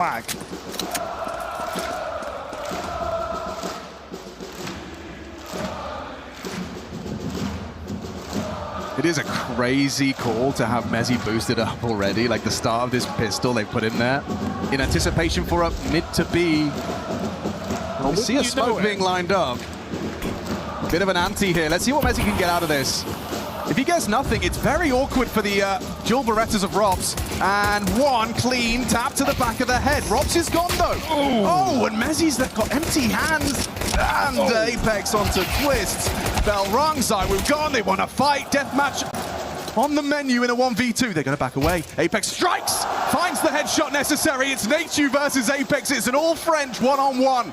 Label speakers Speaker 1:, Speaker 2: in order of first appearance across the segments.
Speaker 1: back.
Speaker 2: It is a crazy call to have Mezzi boosted up already, like the start of this pistol they put in there. In anticipation for a mid to B. Well, we see a smoke being lined up. Bit of an ante here. Let's see what Mezzi can get out of this. If he gets nothing, it's very awkward for the dual Berettas of Robs. And one clean tap to the back of the head. Robs is gone though. Ooh. Oh, and Mezzi's got empty hands. And Apex onto Twist. Bell rung, Zywoo gone. They want to fight. Deathmatch on the menu in a 1v2. They're going to back away. Apex strikes, finds the headshot necessary. It's Nateju versus Apex. It's an all-French one-on-one.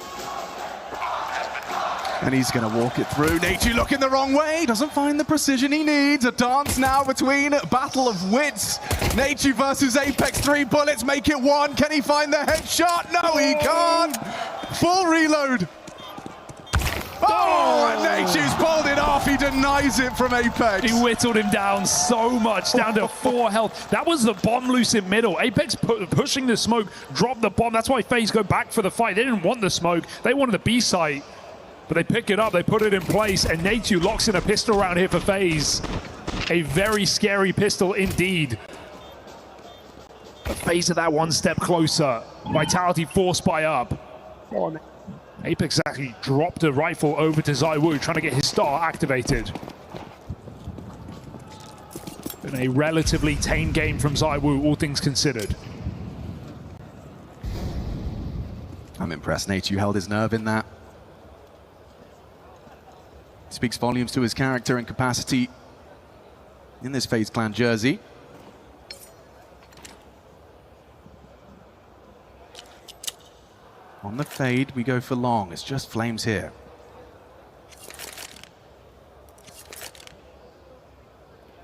Speaker 2: And he's going to walk it through. Nateju looking the wrong way. Doesn't find the precision he needs. A dance now between battle of wits. Nateju versus Apex. 3 bullets make it 1. Can he find the headshot? No, he can't. Full reload. Oh, and Nateju's pulled it off. He denies it from Apex.
Speaker 1: He whittled him down so much, down to 4 health. That was the bomb loose in middle. Apex pushing the smoke, dropped the bomb. That's why Faze go back for the fight. They didn't want the smoke. They wanted the B site. But they pick it up, they put it in place, and Nateju locks in a pistol round here for Faze. A very scary pistol indeed. But Faze are that one step closer. Vitality forced by up. Apex actually dropped the rifle over to Zywoo, trying to get his star activated. Been a relatively tame game from Zywoo, all things considered.
Speaker 2: I'm impressed Nateju held his nerve in that. Speaks volumes to his character and capacity in this FaZe Clan jersey. On the fade, we go for long. It's just Flames here.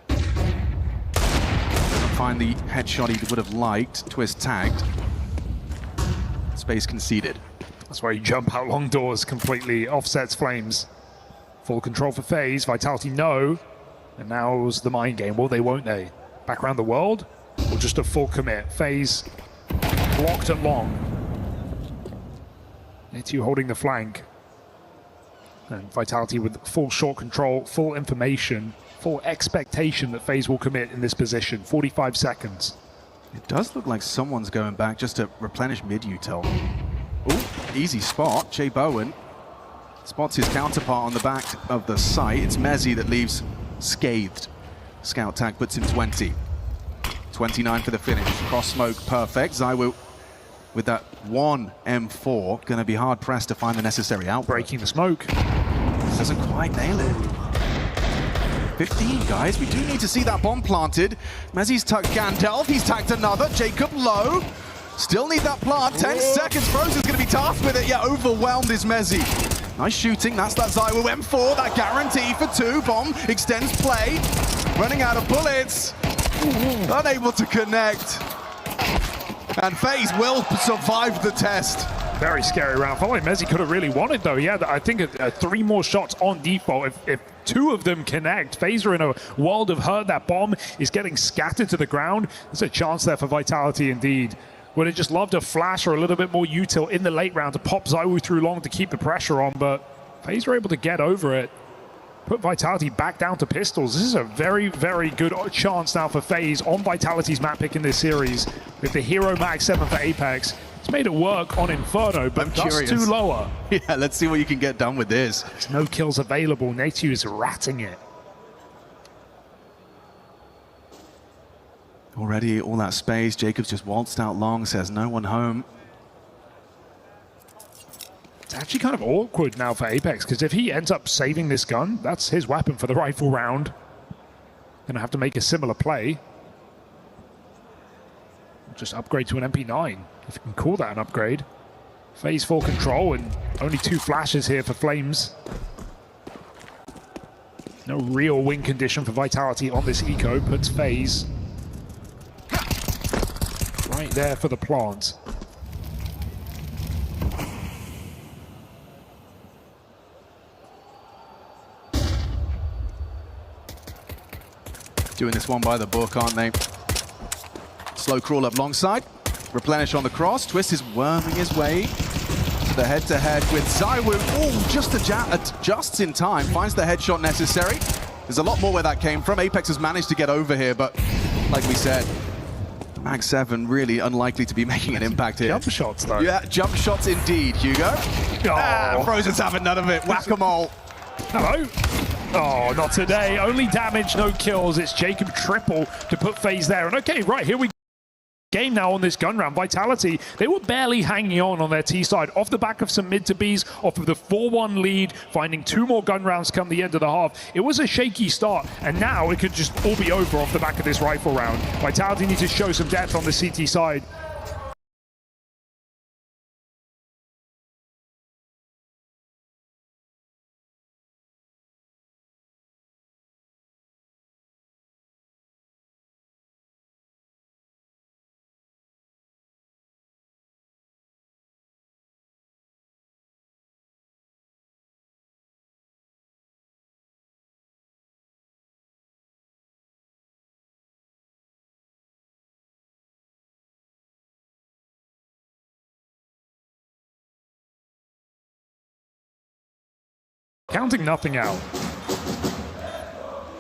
Speaker 2: Doesn't find the headshot he would have liked. Twist tagged. Space conceded.
Speaker 1: That's why you jump out long doors, completely offsets Flames. Full control for Faze, Vitality no. And now it was the mind game. Will they, won't they? Back around the world? Or just a full commit? Faze blocked at long. Nateju holding the flank. And Vitality with full short control, full information, full expectation that Faze will commit in this position. 45 seconds.
Speaker 2: It does look like someone's going back just to replenish mid-util. Ooh, easy spot. Jay Bowen spots his counterpart on the back of the site. It's Mezzi that leaves scathed. Scout tag puts him 20. 29 for the finish. Cross smoke, perfect. Zywoo with that 1 M4, going to be hard pressed to find the necessary output.
Speaker 1: Breaking the smoke.
Speaker 2: Doesn't quite nail it. 15, guys. We do need to see that bomb planted. Mezzi's tucked Gandalf. He's tagged another. Jacob low. Still need that plant. 10 seconds. Froze is going to be tasked with it. Yeah, overwhelmed is Mezzi. Nice shooting, that's that Zywoo M4, that guarantee for 2. Bomb extends play. Running out of bullets. Unable to connect. And Faze will survive the test.
Speaker 1: Very scary round. Felt like Mezzi could have really won it though. Yeah, I think 3 more shots on default. If 2 of them connect, Faze are in a world of hurt. That bomb is getting scattered to the ground. There's a chance there for Vitality indeed. Would have just loved a flash or a little bit more util in the late round to pop Zywoo through long to keep the pressure on, but Faze were able to get over it. Put Vitality back down to pistols. This is a very, very good chance now for Faze on Vitality's map pick in this series. With the Hero Max 7 for Apex. It's made it work on Inferno, but just too lower.
Speaker 2: Yeah, let's see what you can get done with this.
Speaker 1: There's no kills available. Nateju is ratting it.
Speaker 2: Already all that space. Jacobs just waltzed out long, says no one home.
Speaker 1: It's actually kind of awkward now for Apex, because if he ends up saving this gun, that's his weapon for the rifle round. Gonna have to make a similar play. Just upgrade to an MP9, if you can call that an upgrade. Faze full control and only 2 flashes here for Flames. No real win condition for Vitality on this eco, puts Faze right there for the plant.
Speaker 2: Doing this one by the book, aren't they? Slow crawl up long side. replenish on the cross. Twist is worming his way to the head-to-head with ZywOo. Oh, just adjusts in time, finds the headshot necessary. There's a lot more where that came from. Apex has managed to get over here, but like we said, Mag 7 really unlikely to be making an impact here.
Speaker 1: Jump shots, though.
Speaker 2: Yeah, jump shots indeed, Hugo. Frozen's having none of it. Whack-a-mole.
Speaker 1: Hello. Oh, not today. Only damage, no kills. It's Jacob triple to put Faze there. And okay, right, here we go. Game now on this gun round. Vitality, they were barely hanging on their T side off the back of some mid to Bs, off of the 4-1 lead, finding 2 more gun rounds come the end of the half. It was a shaky start, and now it could just all be over off the back of this rifle round. Vitality need to show some depth on the CT side. Counting nothing out.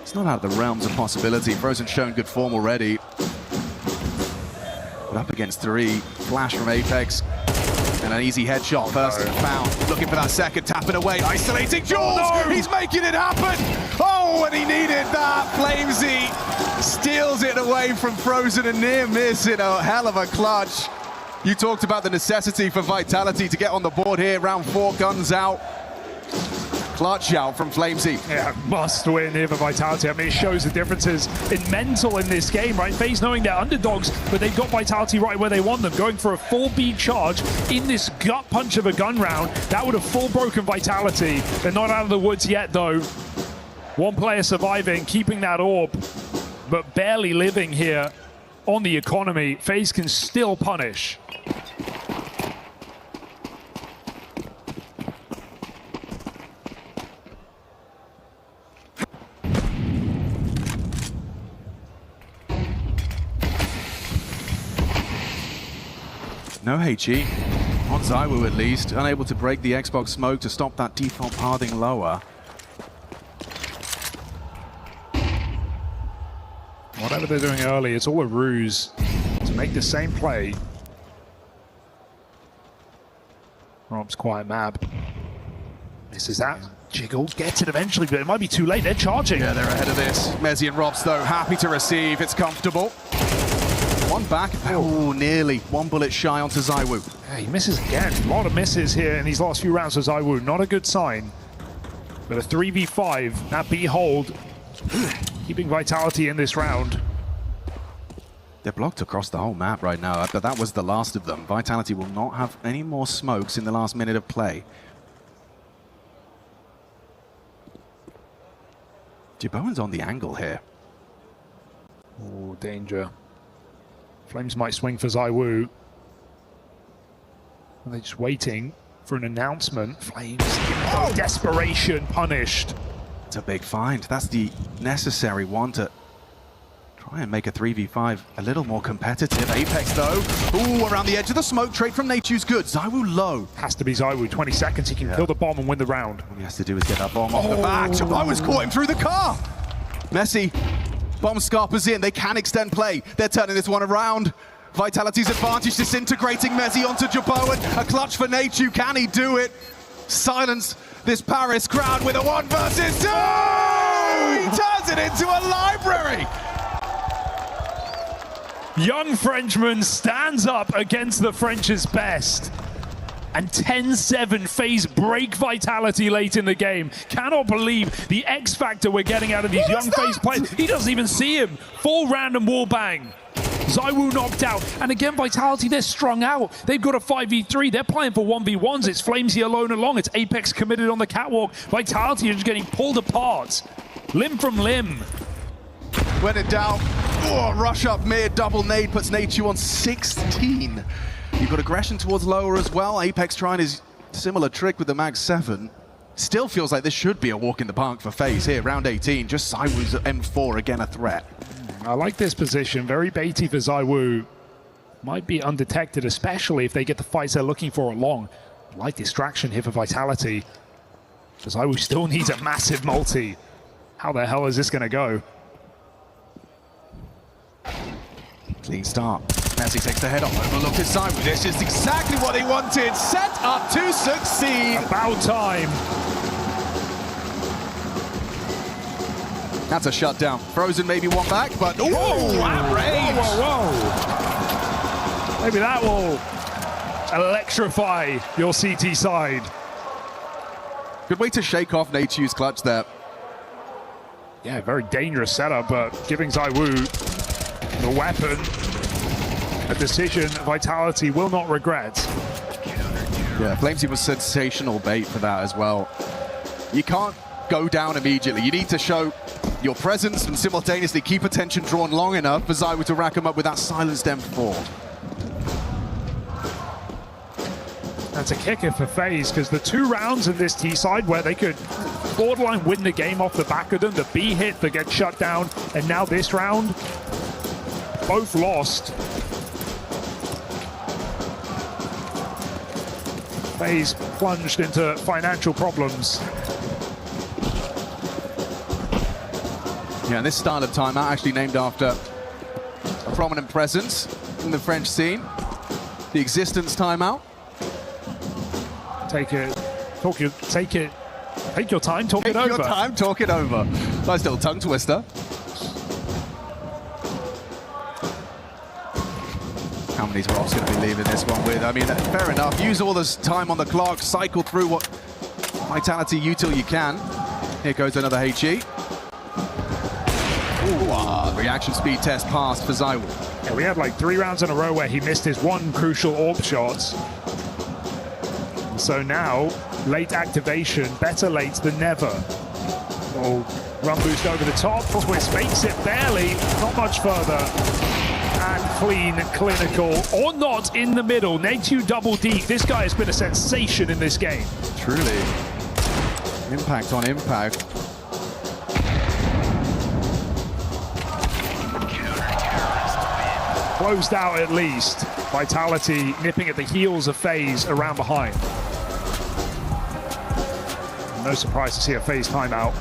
Speaker 2: It's not out of the realms of possibility. Frozen's shown good form already. But up against 3. Flash from Apex. And an easy headshot first and found. Looking for that second, tapping away. Isolating Jules!
Speaker 1: Oh, no!
Speaker 2: He's making it happen! Oh, and he needed that! Flamesy steals it away from Frozen, and near miss in a hell of a clutch. You talked about the necessity for Vitality to get on the board here. Round 4, guns out. Clutch out from Flamesy.
Speaker 1: Yeah, must win here for Vitality. I mean, it shows the differences in mental in this game, right? Faze knowing they're underdogs, but they've got Vitality right where they want them. Going for a full beat charge in this gut punch of a gun round. That would have full broken Vitality. They're not out of the woods yet, though. One player surviving, keeping that orb, but barely living here on the economy. Faze can still punish.
Speaker 2: No HE, on ZywOo at least, unable to break the Xbox smoke to stop that default pathing lower.
Speaker 1: Whatever they're doing early, it's all a ruse to make the same play. Rob's quiet map. Misses that. Jiggle gets it eventually, but it might be too late. They're charging.
Speaker 2: Yeah, they're ahead of this. Mezzi and Robs, though, happy to receive. It's comfortable. One back. Oh, nearly. 1 bullet shy onto ZywOo.
Speaker 1: Yeah, he misses again. A lot of misses here in these last few rounds for ZywOo. Not a good sign. But a 3v5, that B hold, keeping Vitality in this round.
Speaker 2: They're blocked across the whole map right now, but that was the last of them. Vitality will not have any more smokes in the last minute of play. Jibowen's on the angle here.
Speaker 1: Oh, danger. Flames might swing for ZywOo. Are they just waiting for an announcement? Flames, desperation, punished.
Speaker 2: It's a big find. That's the necessary one to try and make a 3v5 a little more competitive. Apex, though. Ooh, around the edge of the smoke. Trade from Nature's good. ZywOo low.
Speaker 1: Has to be ZywOo. 20 seconds, he can kill the bomb and win the round.
Speaker 2: All he has to do is get that bomb off the back. Jibowen's caught him through the car. Messi. Bomb scarpers in. They can extend play. They're turning this one around. Vitality's advantage disintegrating Mezzi onto Jibowen. A clutch for Nature. Can he do it? Silence this Paris crowd with a 1 versus 2! He turns it into a library!
Speaker 1: Young Frenchman stands up against the French's best. And 10-7 Faze break Vitality late in the game. Cannot believe the X factor we're getting out of these young Faze players. He doesn't even see him. Full random wall bang. ZywOo knocked out. And again, Vitality, they're strung out. They've got a 5v3. They're playing for 1v1s. It's Flamesy alone along. It's Apex committed on the catwalk. Vitality are just getting pulled apart. Limb from limb.
Speaker 2: When in doubt, rush up mid, double nade puts Nature on 16. You've got aggression towards lower as well. Apex trying his similar trick with the Mag 7. Still feels like this should be a walk in the park for Faze here, round 18. Just ZywOo's M4, again a threat.
Speaker 1: I like this position. Very baity for ZywOo. might be undetected, especially if they get the fights they're looking for along. Light distraction here for Vitality. Zaiwu still needs a massive multi. How the hell is this going to go?
Speaker 2: Clean start. Messi takes the head off, overlooked his side. This is exactly what he wanted. Set up to succeed.
Speaker 1: About time.
Speaker 2: That's a shutdown. Frozen maybe one back, but oh, outrage!
Speaker 1: Whoa, whoa, whoa. Maybe that will electrify your CT side.
Speaker 2: Good way to shake off Nature's clutch there.
Speaker 1: Yeah, very dangerous setup, but giving Zaiwu the weapon, a decision Vitality will not regret.
Speaker 2: Yeah, Flamesy was sensational bait for that as well. You can't go down immediately. You need to show your presence and simultaneously keep attention drawn long enough for Zaiwu to rack him up with that silenced M4.
Speaker 1: That's a kicker for Faze, because the 2 rounds in this T side where they could borderline win the game off the back of them, the B hit that gets shut down, and now this round, both lost. Faze plunged into financial problems.
Speaker 2: Yeah, this style of timeout actually named after a prominent presence in the French scene. The Existence timeout.
Speaker 1: Take your time, talk it over.
Speaker 2: Take your time, talk it over. Nice little tongue twister. How many's Rob's going to be leaving this one with? I mean, fair enough. Use all this time on the clock, cycle through what Vitality util you can. Here goes another HE. Ooh, reaction speed test passed for Zaiwu.
Speaker 1: Yeah, we had like 3 rounds in a row where he missed his one crucial AWP shot. So now, late activation, better late than never. Oh, run boost over the top, Twist makes it barely, not much further. And clean, clinical, or not in the middle. Nate2 double D, this guy has been a sensation in this game.
Speaker 2: Truly. Impact on impact.
Speaker 1: Closed out at least. Vitality nipping at the heels of Faze around behind. No surprise to see a Faze timeout.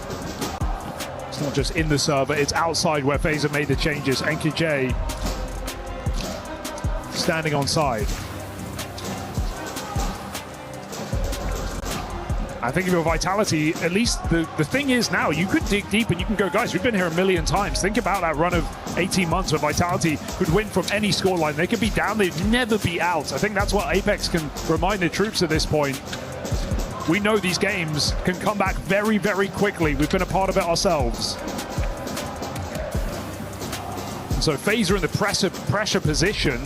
Speaker 1: It's not just in the server, it's outside where Faze have made the changes. NQJ standing on side. I think if you're Vitality, at least the thing is now, you could dig deep and you can go, guys, we've been here a million times. Think about that run of 18 months where Vitality could win from any scoreline. They could be down, they'd never be out. I think that's what Apex can remind the troops at this point. We know these games can come back very, very quickly. We've been a part of it ourselves. So Faze are in the pressure position,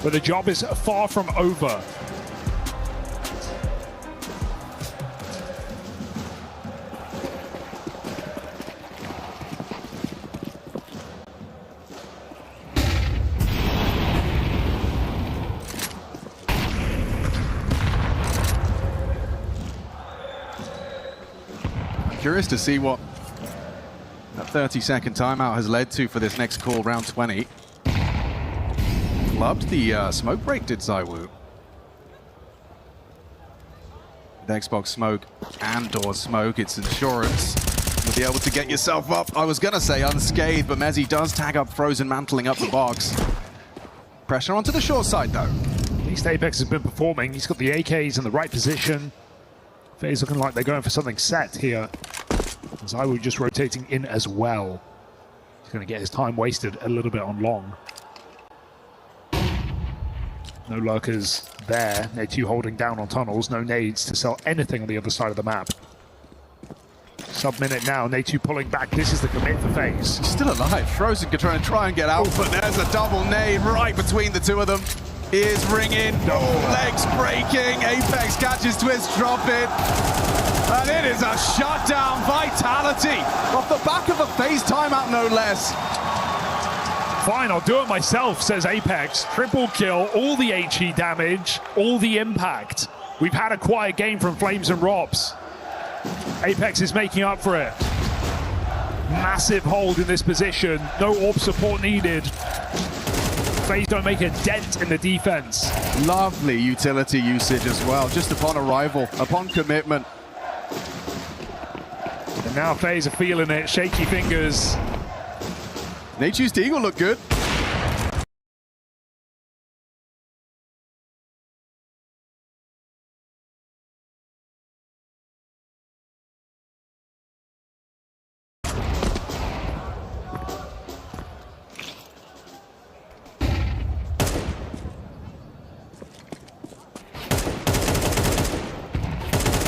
Speaker 1: but the job is far from over.
Speaker 2: Curious to see what that 30-second timeout has led to for this next call, round 20. Loved the smoke break, did Zaiwu. With Xbox smoke and door smoke, it's insurance. You'll be able to get yourself up, I was going to say unscathed, but Mezzi does tag up Frozen, mantling up the box. Pressure onto the short side, though.
Speaker 1: At least Apex has been performing. He's got the AKs in the right position. Faze looking like they're going for something set here. Zaiwu just rotating in as well. He's going to get his time wasted a little bit on long. No lurkers there. Nate2 holding down on tunnels. No nades to sell anything on the other side of the map. Sub-minute now. Nate2 pulling back. This is the commit for Faze.
Speaker 2: He's still alive. Frozen could try and get out, but there's a double nade right between the two of them. Ears ringing, legs breaking, Apex catches Twist, drop it. And it is a shutdown. Vitality off the back of a Faze timeout, no less.
Speaker 1: Fine, I'll do it myself, says Apex. Triple kill, all the HE damage, all the impact. We've had a quiet game from Flames and Robs. Apex is making up for it. Massive hold in this position. No AWP support needed. Faze don't make a dent in the defense.
Speaker 2: Lovely utility usage as well, just upon arrival, upon commitment.
Speaker 1: And now Faze are feeling it, shaky fingers.
Speaker 2: Nature's Deagle look good.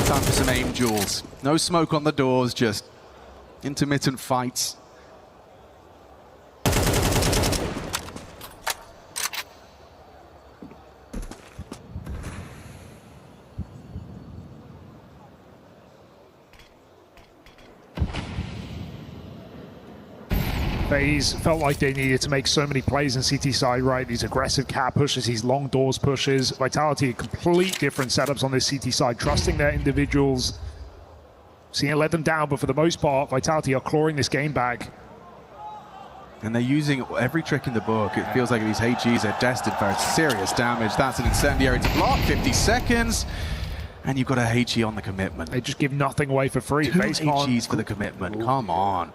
Speaker 2: Time for some aim duels. No smoke on the doors, just intermittent fights.
Speaker 1: Faze felt like they needed to make so many plays in CT side, right? These aggressive cat pushes, these long doors pushes. Vitality, complete different setups on this CT side, trusting their individuals. Seeing it let them down, but for the most part, Vitality are clawing this game back.
Speaker 2: And they're using every trick in the book. It feels like these HGs are destined for serious damage. That's an incendiary to block, 50 seconds. And you've got a HG on the commitment.
Speaker 1: They just give nothing away for free.
Speaker 2: Two HGs for the commitment, come on.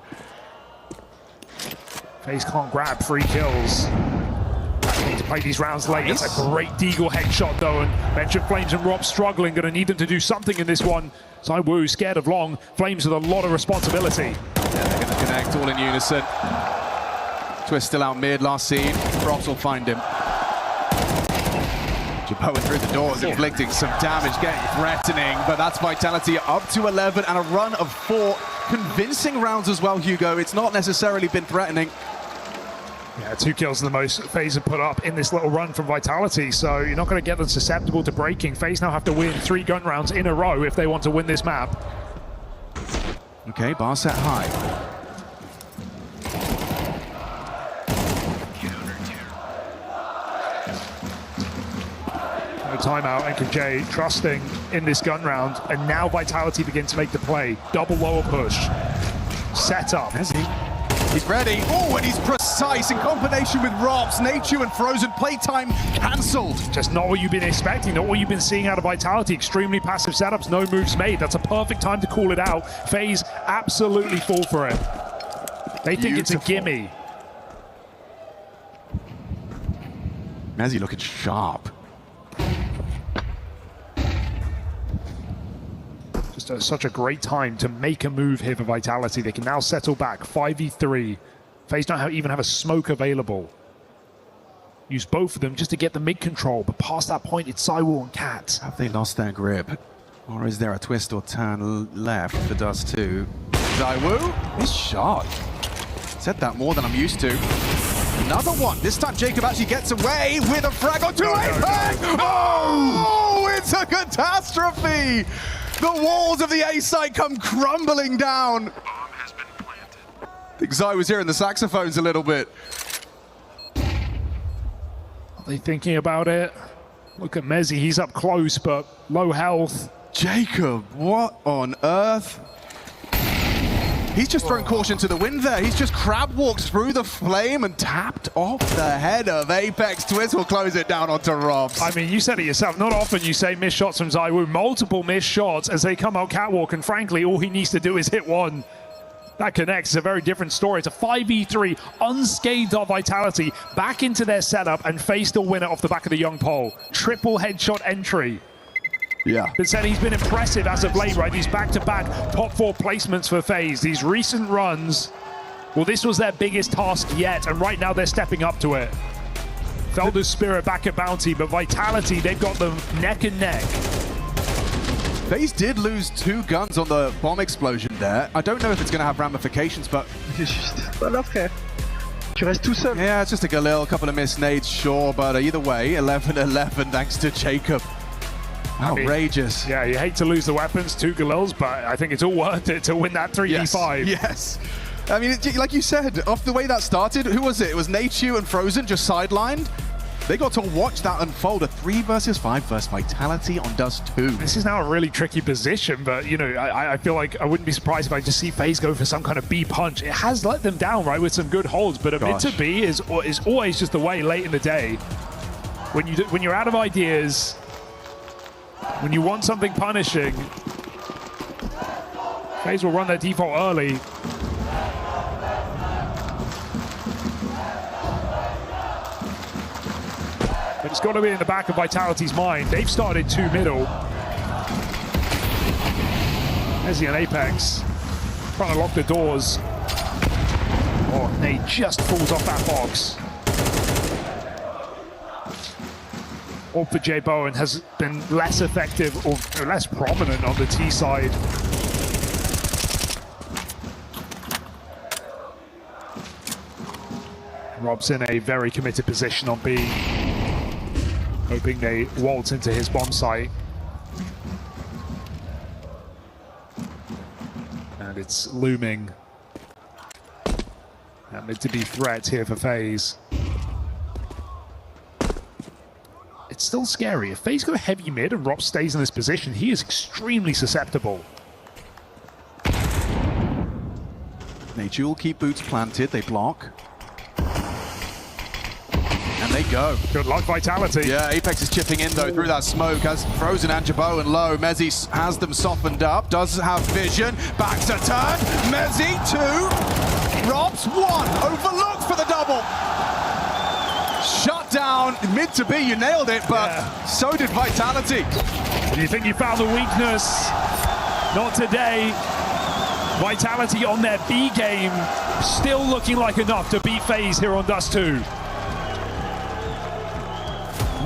Speaker 1: Faze can't grab 3 kills. Need to play these rounds late. It's a great Deagle headshot though, and mentioned Flames and Rob struggling. Going to need them to do something in this one. ZywOo scared of long. Flames with a lot of responsibility.
Speaker 2: Yeah, they're going to connect all in unison. Twist still out mid, last scene. Props will find him. Japoa through the doors, inflicting some damage, getting threatening, but that's Vitality up to 11 and a run of 4 convincing rounds as well, Hugo. It's not necessarily been threatening.
Speaker 1: Yeah, 2 kills the most Faze have put up in this little run from Vitality, so you're not going to get them susceptible to breaking. Faze now have to win 3 gun rounds in a row if they want to win this map.
Speaker 2: Okay, bar set high.
Speaker 1: No timeout, NKJ trusting in this gun round, and now Vitality begin to make the play. Double lower push. Set up.
Speaker 2: He's ready. Oh, and he's precise in combination with Robs. Nature and Frozen playtime cancelled.
Speaker 1: Just not what you've been expecting, not what you've been seeing out of Vitality. Extremely passive setups, no moves made. That's a perfect time to call it out. Faze absolutely fall for it. They think it's a gimme.
Speaker 2: Mezzy looking sharp.
Speaker 1: Just such a great time to make a move here for Vitality. They can now settle back 5v3. Faze don't even have a smoke available. Use both of them just to get the mid control, but past that point it's ZywOo and Cat.
Speaker 2: Have they lost their grip? Or is there a twist or turn left for Dust 2? ZywOo, his shot. Said that more than I'm used to. Another one. This time Jacob actually gets away with a frag on 2 Apex! Oh, it's a catastrophe! The walls of the A site come crumbling down.
Speaker 3: Bomb has been planted.
Speaker 2: I think Zai was hearing the saxophones a little bit.
Speaker 1: Are they thinking about it? Look at Mezzy, he's up close, but low health.
Speaker 2: Jacob, what on earth? He's just thrown caution to the wind there. He's just crab walked through the flame and tapped off the head of Apex. Twist will close it down onto Robs.
Speaker 1: I mean, you said it yourself. Not often you say missed shots from ZywOo. Multiple missed shots as they come out catwalk, and frankly, all he needs to do is hit one. That connects. It's a very different story. It's a 5v3, unscathed of Vitality, back into their setup, and Faze still win it off the back of the young pole. Triple headshot entry.
Speaker 2: Yeah.
Speaker 1: But said he's been impressive as of late, right? These back-to-back top 4 placements for Faze. These recent runs, well, this was their biggest task yet, and right now they're stepping up to it. Felder's Spirit back at Bounty, but Vitality, they've got them neck and neck.
Speaker 2: Faze did lose 2 guns on the bomb explosion there. I don't know if it's going to have ramifications, but...
Speaker 4: Pas là, frère. Tu restes tout seul.
Speaker 2: Yeah, it's just a Galil, a couple of missed nades, sure, but either way, 11-11 thanks to Jacob. Outrageous.
Speaker 1: I mean, yeah, you hate to lose the weapons, 2 Galils, but I think it's all worth it to win that 3v5.
Speaker 2: Yes. I mean, like you said, off the way that started, who was it? It was Nachu and Frozen just sidelined. They got to watch that unfold. A 3 versus 5 versus Vitality on Dust 2.
Speaker 1: This is now a really tricky position, but you know, I feel like I wouldn't be surprised if I just see Faze go for some kind of B punch. It has let them down, right, with some good holds, but a mid to B is always just the way late in the day. When you're out of ideas, when you want something punishing, Faze will run their default early. But it's got to be in the back of Vitality's mind. They've started 2 middle. Mezzi and Apex trying to lock the doors. Oh, Nate just falls off that box. Orb for J Bowen has been less effective or less prominent on the T side. Rob's in a very committed position on B, hoping they waltz into his bomb site. And it's looming. And mid to be threat here for Faze. It's still scary. If Faze go heavy mid and Rob stays in this position, he is extremely susceptible.
Speaker 2: Nature will keep boots planted, they block. And they go.
Speaker 1: Good luck, Vitality.
Speaker 2: Yeah, Apex is chipping in though through that smoke. Has Frozen and Jabo and low. Mezzi has them softened up, does have vision. Back to turn. Mezzi 2. Robs 1. Overlooked for the double. Shut down. Mid to B, you nailed it, but so did Vitality.
Speaker 1: Do you think you found the weakness? Not today. Vitality on their B game, still looking like enough to beat Faze here on Dust 2.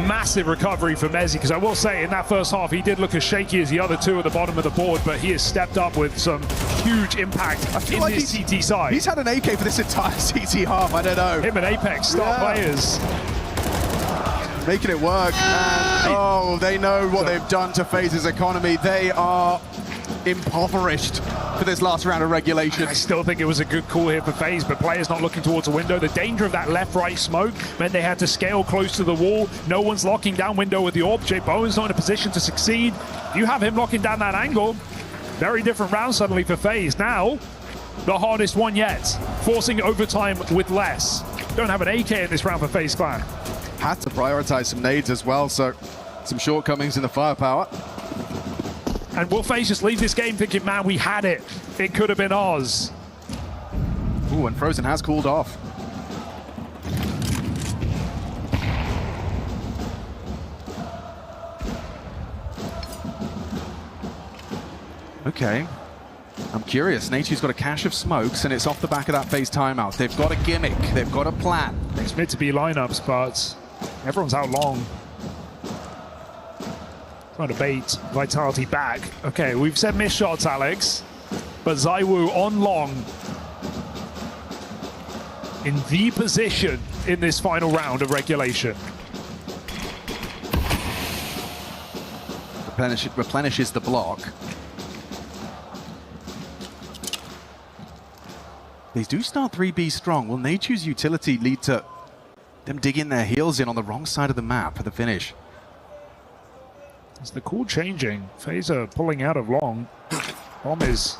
Speaker 1: Massive recovery for Mezzi, because I will say in that first half he did look as shaky as the other two at the bottom of the board, but he has stepped up with some huge impact in like this CT side.
Speaker 2: He's had an AK for this entire CT half, I don't know.
Speaker 1: Him and Apex, star players.
Speaker 2: Making it work, and they know what they've done to Faze's economy. They are impoverished for this last round of regulation.
Speaker 1: I still think it was a good call here for Faze, but players not looking towards the window. The danger of that left-right smoke meant they had to scale close to the wall. No one's locking down window with the orb. J Bowen's not in a position to succeed. You have him locking down that angle. Very different round suddenly for Faze. Now, the hardest one yet. Forcing overtime with less. Don't have an AK in this round for Faze Clan.
Speaker 2: Had to prioritize some nades as well, so some shortcomings in the firepower.
Speaker 1: And will Faze just leave this game thinking, man, we had it. It could have been ours.
Speaker 2: Ooh, and Frozen has cooled off. Okay. I'm curious. Nature's got a cache of smokes, and it's off the back of that Faze timeout. They've got a gimmick. They've got a plan.
Speaker 1: It's meant to be lineups, but everyone's out long. Trying to bait Vitality back. Okay, we've said missed shots, Alex, but Zaiwu on long in the position in this final round of regulation.
Speaker 2: Replenishes the block. They do start 3B strong. Will Nature's utility lead to them digging their heels in on the wrong side of the map for the finish?
Speaker 1: Is the call changing? Fazer pulling out of long. Bomb is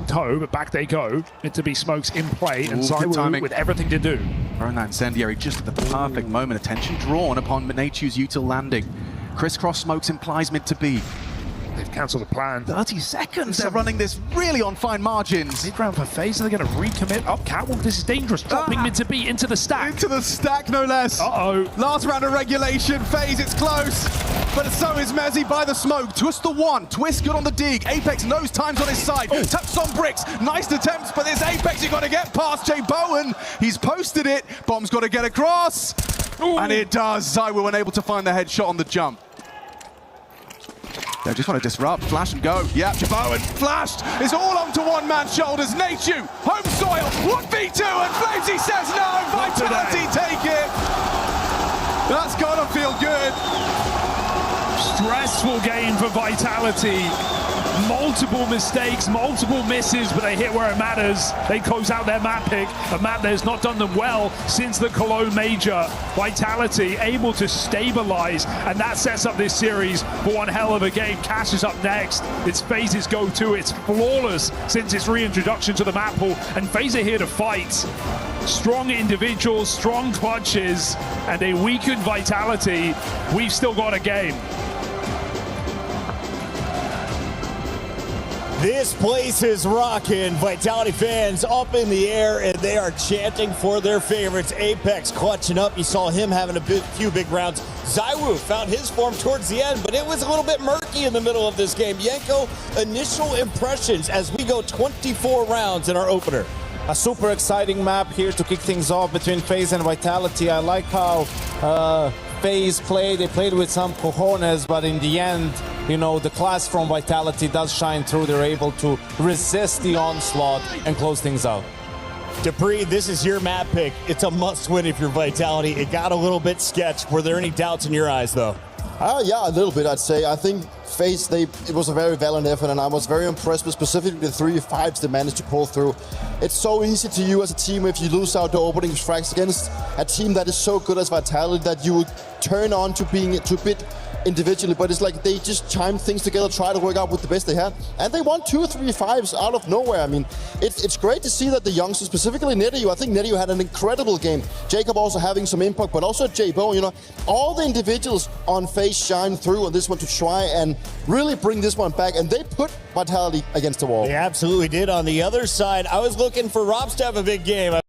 Speaker 1: toe, but back they go. It to be smokes in play, and Zaiwu with everything to do.
Speaker 2: Throwing that incendiary just at the perfect moment. Attention drawn upon Nature's util landing. Crisscross smokes implies mid to B.
Speaker 1: They've cancelled the plan.
Speaker 2: 30 seconds. They're running this really on fine margins.
Speaker 1: Mid round for Faze, and they're going to recommit up catwalk. This is dangerous. Dropping mid to B into the stack.
Speaker 2: Into the stack, no less.
Speaker 1: Uh-oh.
Speaker 2: Last round of regulation. Faze, it's close. But so is Mezzi by the smoke. Twist the one. Twist good on the dig. Apex knows time's on his side. Taps on bricks. Nice attempts, but this Apex, you got to get past J Bowen. He's posted it. Bomb's got to get across. Ooh. And it does. Zaiwu unable to find the headshot on the jump. They just want to disrupt, flash and go. Yeah, Jabowen flashed. It's all onto one man's shoulders. Nature, home soil, 1v2, and Flamesy says no. Vitality take it. That's gotta feel good.
Speaker 1: Stressful game for Vitality. multiple mistakes, multiple misses, but they hit where it matters. They close out their map pick, a map that has not done them well since the Cologne Major. Vitality able to stabilize, and that sets up this series for one hell of a game. Cash is up next. It's Faze's go-to. It's flawless since its reintroduction to the map pool, and Faze are here to fight. Strong individuals, strong clutches, and a weakened Vitality. We've still got a game.
Speaker 3: This place is rocking. Vitality fans up in the air, and they are chanting for their favorites. Apex clutching up. You saw him having a few big rounds. Zywu found his form towards the end, but it was a little bit murky in the middle of this game. Yenko, initial impressions as we go 24 rounds in our opener.
Speaker 5: A super exciting map here to kick things off between Faze and Vitality. I like how Faze played. They played with some cojones, but in the end, you know, the class from Vitality does shine through. They're able to resist the onslaught and close things out.
Speaker 3: Dupree, this is your map pick. It's a must-win if you're Vitality. It got a little bit sketched. Were there any doubts in your eyes, though?
Speaker 6: Yeah, a little bit, I'd say. I think Faze, it was a very valiant effort, and I was very impressed with specifically the 3-5s they managed to pull through. It's so easy to you as a team if you lose out the opening frags against a team that is so good as Vitality that you would turn on to being too bit individually, but it's like they just chimed things together, try to work out with the best they had, and they won 2-3-5s out of nowhere. I mean, it's great to see that the youngsters, specifically Nedio, I think Nedio had an incredible game. Jacob also having some impact, but also J-Bo, you know, all the individuals on Faze shine through on this one to try and really bring this one back, and they put Vitality against the wall.
Speaker 3: They absolutely did. On the other side, I was looking for Robs to have a big game.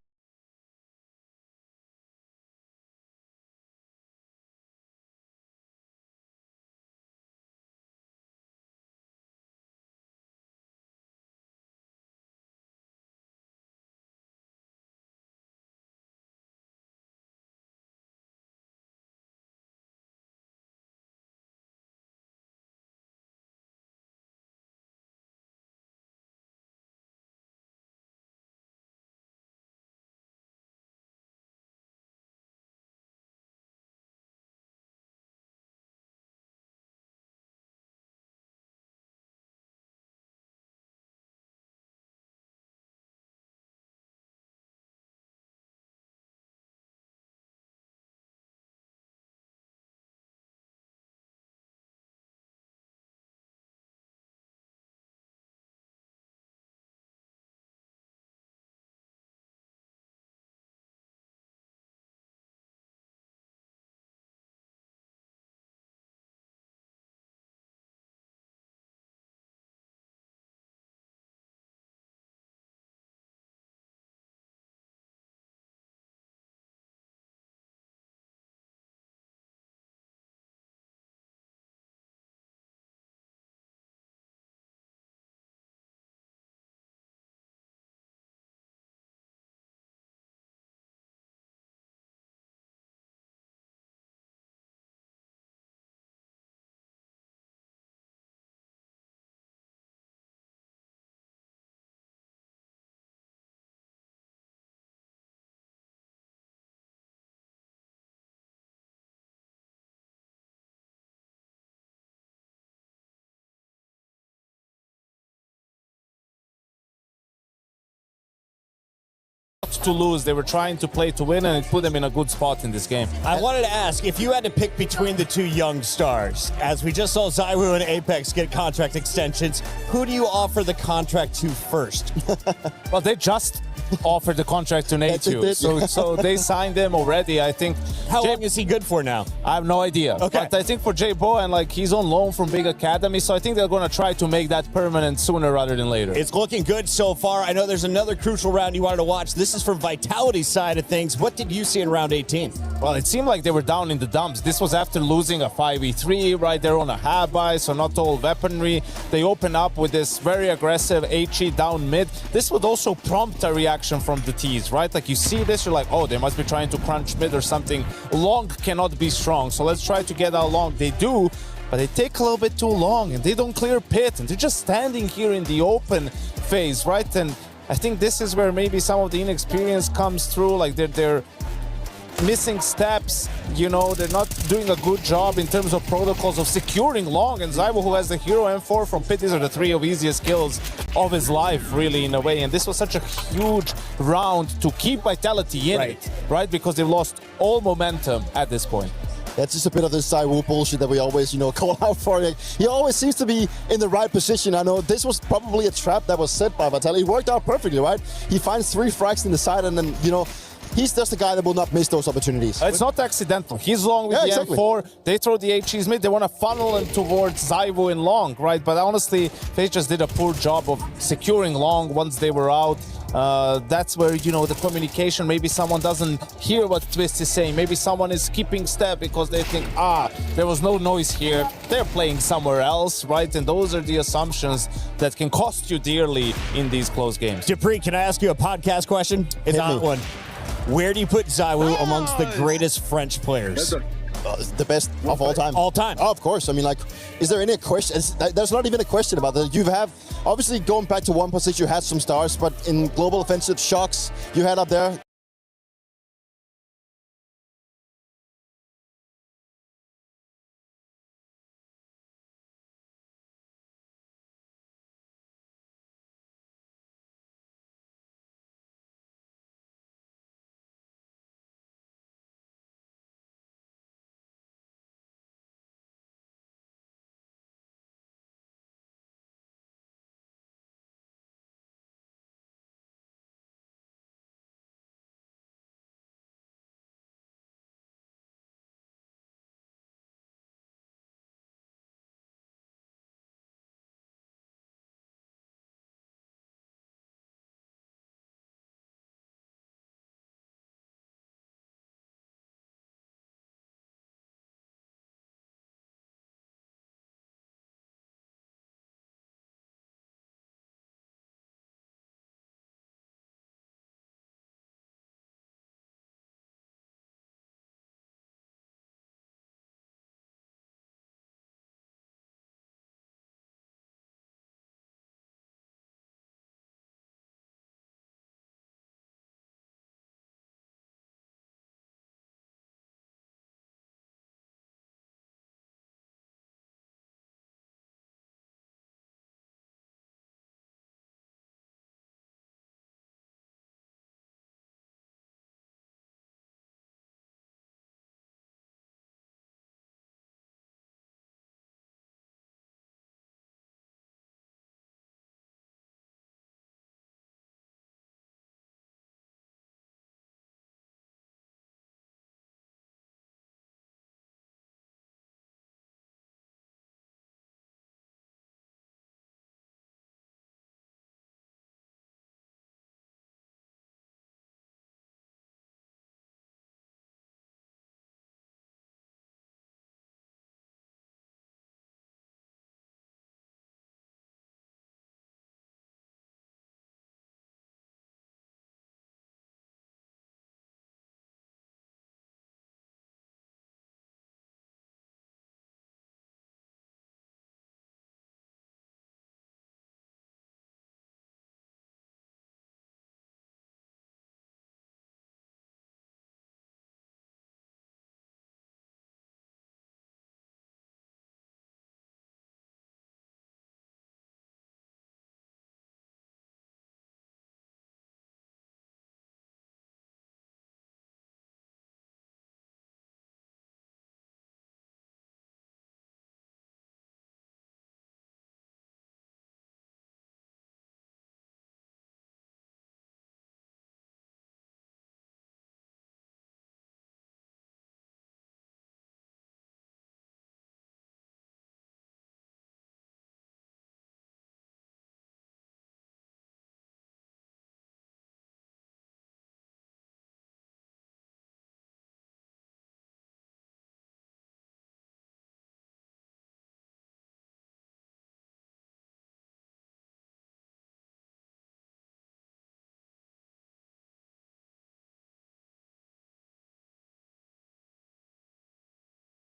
Speaker 5: To lose, they were trying to play to win, and it put them in a good spot in this game.
Speaker 3: I wanted to ask, if you had to pick between the two young stars, as we just saw Zywu and Apex get contract extensions, who do you offer the contract to first?
Speaker 5: Well, they just offered the contract to Natu, so they signed him already. I think.
Speaker 3: How long is he good for now?
Speaker 5: I have no idea.
Speaker 3: Okay.
Speaker 5: But I think for J-Bo, and like he's on loan from Big Academy, so I think they're going to try to make that permanent sooner rather than later.
Speaker 3: It's looking good so far. I know there's another crucial round you wanted to watch. This is from Vitality's side of things. What did you see in round 18?
Speaker 5: Well, it seemed like they were down in the dumps. This was after losing a 5v3, right? They're on a hab-buy, so not all weaponry. They open up with this very aggressive HE down mid. This would also prompt a reaction from the T's, right? Like you see this, you're like, oh, they must be trying to crunch mid or something. Long cannot be strong, so let's try to get out long. They do, but they take a little bit too long, and they don't clear pit, and they're just standing here in the open phase, right? And I think this is where maybe some of the inexperience comes through. Like they're missing steps. You know, they're not doing a good job in terms of protocols of securing long. And ZywOo, who has the hero M4 from Pit, these are the 3 of easiest kills of his life, really, in a way. And this was such a huge round to keep Vitality in it, right? Because they've lost all momentum at this point.
Speaker 6: That's just a bit of this ZywOo bullshit that we always, call out for. He always seems to be in the right position. I know this was probably a trap that was set by Vitality. It worked out perfectly, right? He finds 3 frags in the side, and then, he's just the guy that will not miss those opportunities.
Speaker 5: It's not accidental. He's long with the
Speaker 6: exactly.
Speaker 5: M4. They throw the HEs mid. They want to funnel him towards ZywOo in long, right? But honestly, Faze just did a poor job of securing long once they were out. That's where, the communication, maybe someone doesn't hear what Twist is saying. Maybe someone is keeping step because they think, there was no noise here. They're playing somewhere else, right? And those are the assumptions that can cost you dearly in these close games.
Speaker 3: Dupree, can I ask you a podcast question? It's not one. Where do you put ZywOo amongst the greatest French players?
Speaker 6: The best of all time.
Speaker 3: All time.
Speaker 6: Oh, of course. I mean, is there any question? There's not even a question about that. You have, obviously, going back to 1.6, you had some stars, but in global offensive, Shocks, you had up there.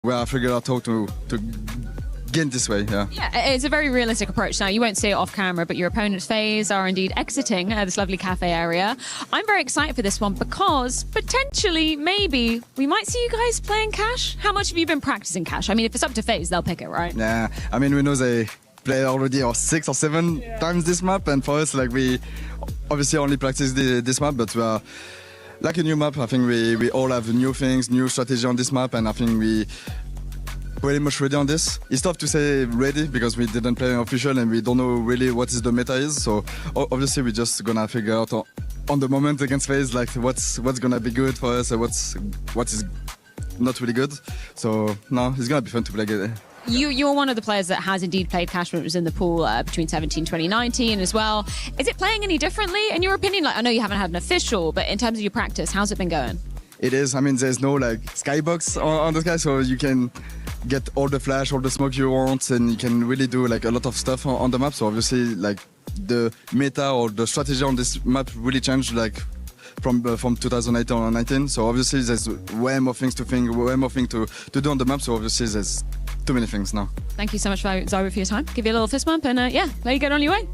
Speaker 7: Well, I figured I'll talk to gain this way. Yeah.
Speaker 8: Yeah, it's a very realistic approach. Now, you won't see it off camera, but your opponent's Faze are indeed exiting this lovely cafe area. I'm very excited for this one because potentially, maybe, we might see you guys playing Cash. How much have you been practicing Cash? I mean, if it's up to Faze, they'll pick it, right?
Speaker 7: Yeah. I mean, we know they play already 6 or 7 times this map, and for us, like, we obviously only practice this map, but we are like a new map. I think we all have new things, new strategy on this map, and I think we pretty much ready on this. It's tough to say ready because we didn't play official and we don't know really what is the meta is. So obviously we're just gonna figure out on the moment against Faze like what's gonna be good for us and what is not really good. So no, it's gonna be fun to play again.
Speaker 8: You're one of the players that has indeed played Cash when it was in the pool between 2017 2019 as well. Is it playing any differently in your opinion? Like, I know you haven't had an official, but in terms of your practice, how's it been going?
Speaker 7: It is. I mean, there's no like skybox on the sky, so you can get all the flash, all the smoke you want, and you can really do like a lot of stuff on the map. So obviously, like the meta or the strategy on this map really changed, like from 2018 or 19. So obviously, there's way more things to think, way more things to do on the map. So obviously, there's too many things now.
Speaker 8: Thank you so much, Zyra, for your time. Give you a little fist bump, and yeah, let you get on your way.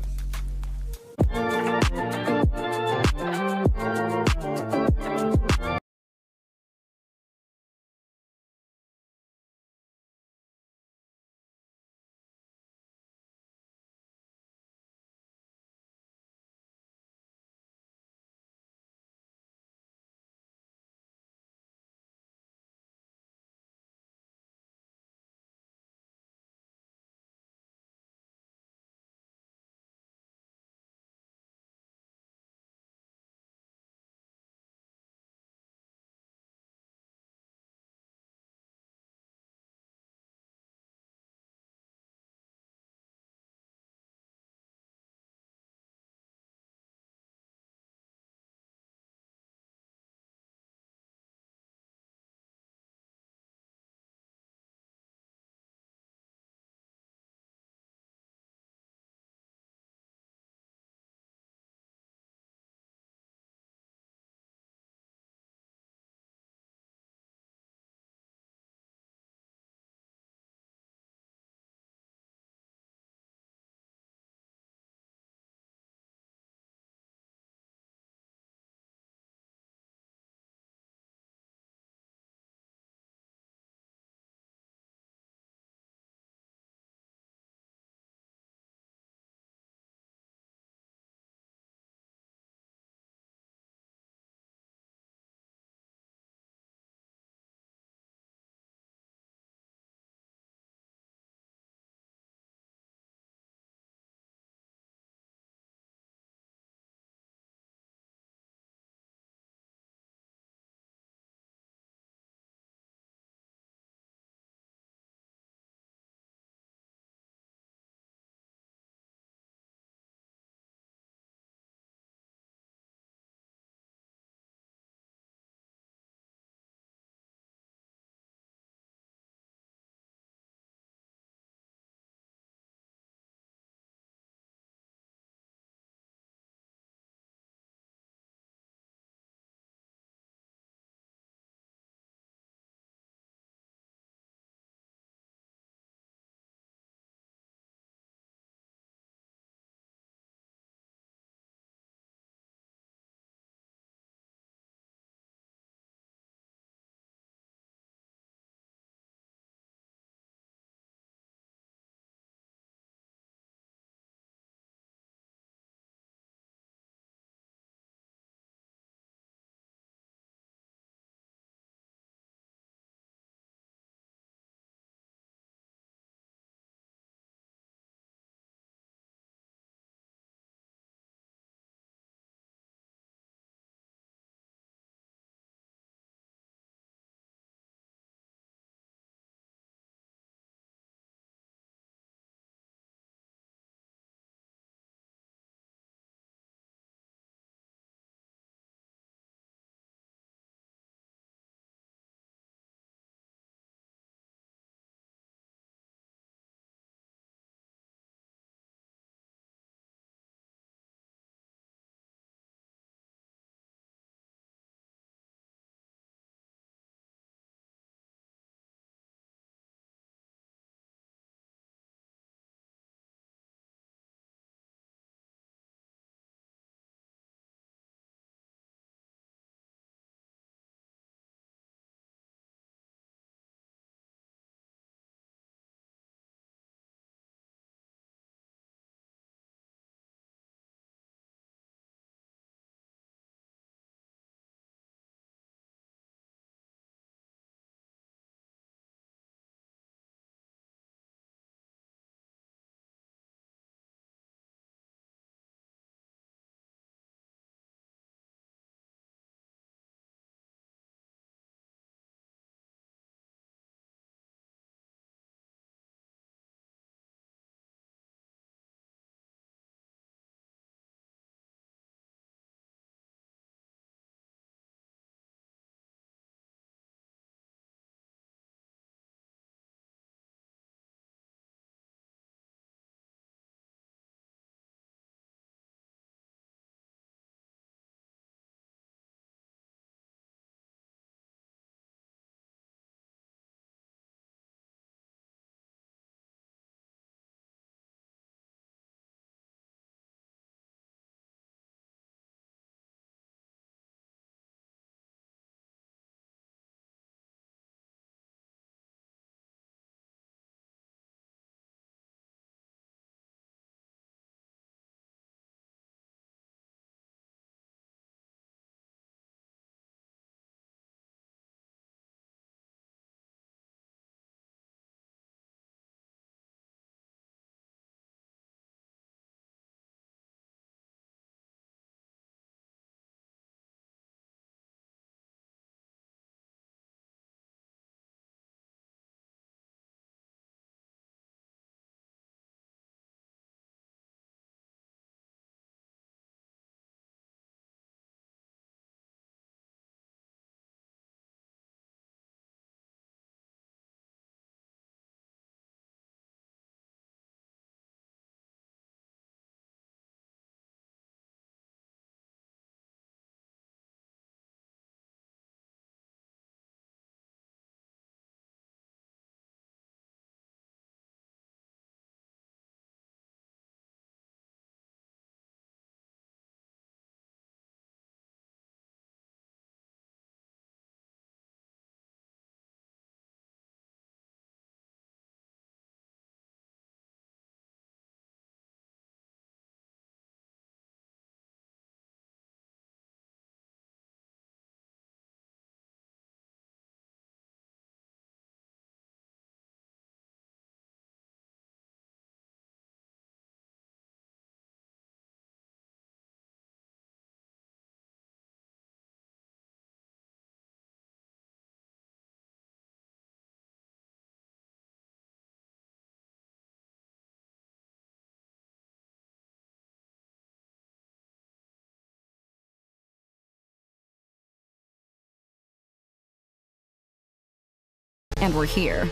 Speaker 9: and we're here.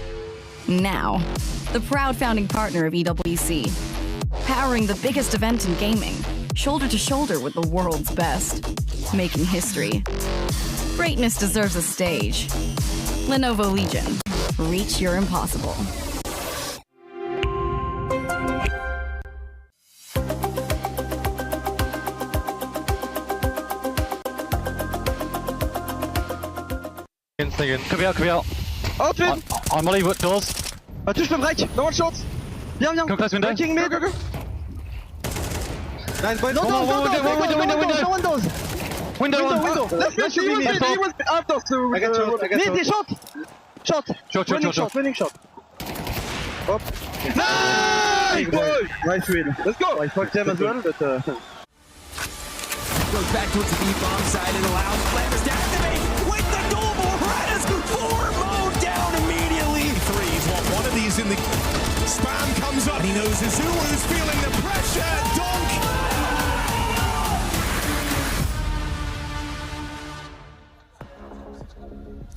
Speaker 9: Now, the proud founding partner of EWC, powering the biggest event in gaming, shoulder to shoulder with the world's best, making history. Greatness deserves a stage. Lenovo Legion, reach your impossible.
Speaker 4: Cover. Hop in.
Speaker 10: I'm molly with doors.
Speaker 4: Touche le break. Dans le short. Viens.
Speaker 10: Come close window.
Speaker 4: Breaking mid. Go. Nice boy.
Speaker 10: Window.
Speaker 4: Let's go. He was after. I got shot. Shot. Winning shot. Hop. Nice boy. Nice win. Let's go. I fucked them as well, but.
Speaker 11: Goes back towards the deep bomb side. It allows Flammers to activate with the double. Reddis forward mode down immediately. Threes. Well, one of these in the spam comes up. He knows Azulu's feeling the pressure. Donk.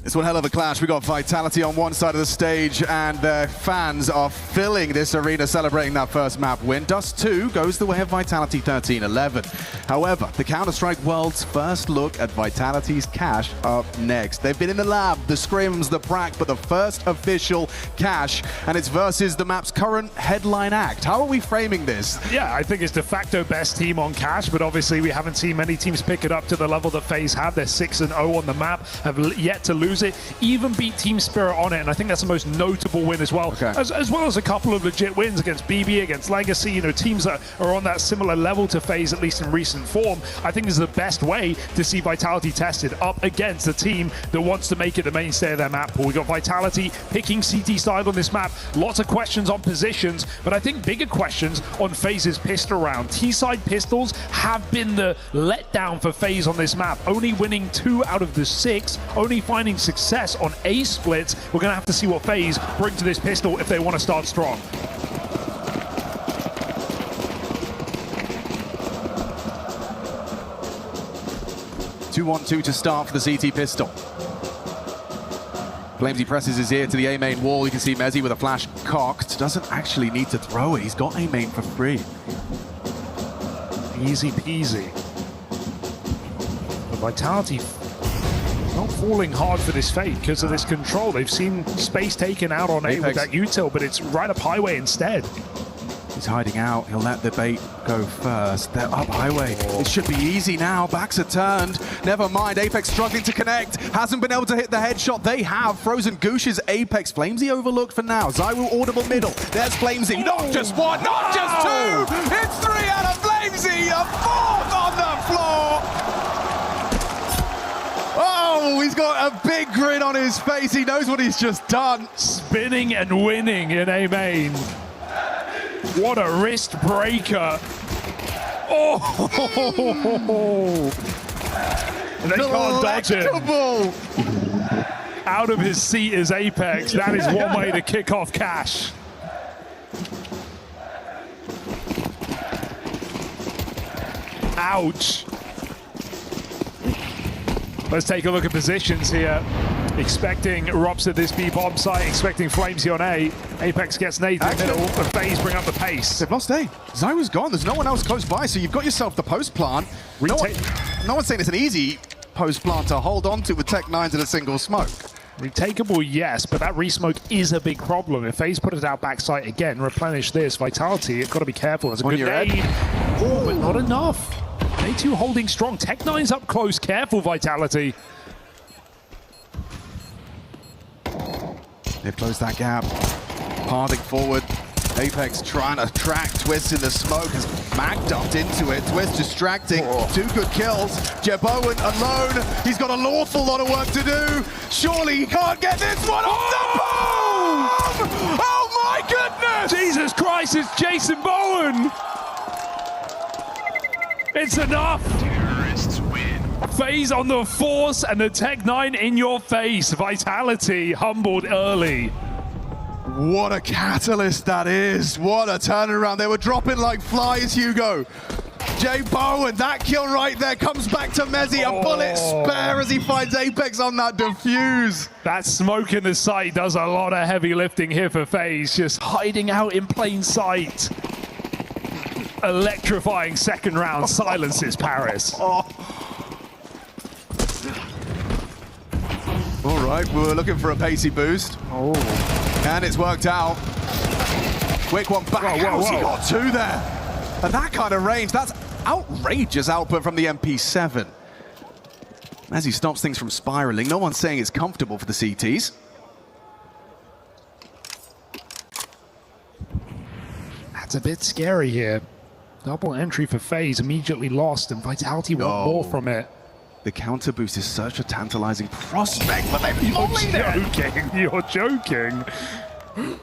Speaker 2: It's one hell of a clash. We got Vitality on one side of the stage, and their fans are filling this arena celebrating that first map win. Dust 2 goes the way of Vitality 13-11. However, the Counter-Strike World's first look at Vitality's cash up next. They've been in the lab, the scrims, the prac, but the first official cash, and it's versus the map's current headline act. How are we framing this?
Speaker 1: Yeah, I think it's de facto best team on cash, but obviously we haven't seen many teams pick it up to the level that FaZe have. They're 6-0 on the map, have yet to lose it, even beat Team Spirit on it, and I think that's the most notable win as well.
Speaker 2: Okay.
Speaker 1: As well as a couple of legit wins against BB, against Legacy, you know, teams that are on that similar level to FaZe, at least in recent form. I think this is the best way to see Vitality tested up against a team that wants to make it the mainstay of their map pool. We got Vitality picking CT side on this map. Lots of questions on positions, but I think bigger questions on FaZe's pistol round. T-side pistols have been the letdown for FaZe on this map, only winning 2 out of the 6, only finding success on A splits. We're going to have to see what FaZe bring to this pistol if they want to start strong.
Speaker 2: Two-on-two to start for the CT pistol. Flamesy presses his ear to the A main wall. You can see Mezzy with a flash cocked. Doesn't actually need to throw it. He's got A main for free.
Speaker 1: Easy peasy. But Vitality not falling hard for this fate because of this control. They've seen space taken out on A with that util, but it's right up highway instead.
Speaker 2: He's hiding out. He'll let the bait go first. They're up highway. It should be easy now. Backs are turned. Never mind. Apex struggling to connect. Hasn't been able to hit the headshot. They have. Frozen Goosh's Apex. Flamesy overlooked for now. Zyru audible middle. There's Flamesy. Not just one, not just two. It's 3 out of Flamesy. A 4th on the floor. Oh, he's got a big grin on his face. He knows what he's just done.
Speaker 1: Spinning and winning in A main. What a wrist breaker. Oh! They can't dodge it. Out of his seat is Apex. That is one way to kick off cash. Ouch. Let's take a look at positions here. Expecting Rops at this B bomb site, expecting Flamesy on A. Apex gets nade in the middle, and FaZe bring up the pace.
Speaker 2: They've lost A. Zyru's gone. There's no one else close by, so you've got yourself the post plant. No one's saying it's an easy post plant to hold on to with Tech 9s in a single smoke.
Speaker 1: Retakeable, yes, but that resmoke is a big problem. If FaZe put it out backside again, replenish this, Vitality, you've got to be careful. There's a good nade. Oh, but not enough. A2 holding strong. Tech 9's up close. Careful, Vitality.
Speaker 2: They've closed that gap. Parting forward. Apex trying to track Twist in the smoke as Mac dumped into it. Twist distracting. 2 good kills. Jebowen alone. He's got an awful lot of work to do. Surely he can't get this one off the boom! Oh my goodness!
Speaker 1: Jesus Christ, it's Jason Bowen! It's enough!
Speaker 11: Terrorists win.
Speaker 1: FaZe on the force and the Tech 9 in your face. Vitality humbled early.
Speaker 2: What a catalyst that is. What a turnaround. They were dropping like flies, Hugo. J Bowen, that kill right there comes back to Mezzi. A bullet spare as he finds Apex on that defuse.
Speaker 1: That smoke in the sight does a lot of heavy lifting here for Faze, just hiding out in plain sight. Electrifying second round silences Paris.
Speaker 2: All right, we were looking for a pacey boost. And it's worked out. Quick one back. He got two there. At that kind of range, that's outrageous output from the MP7. As he stops things from spiraling, no one's saying it's comfortable for the CTs.
Speaker 1: That's a bit scary here. Double entry for Faze, immediately lost, and Vitality want more from it.
Speaker 2: The counter boost is such a tantalizing prospect, but they're pulling it.
Speaker 1: You're joking.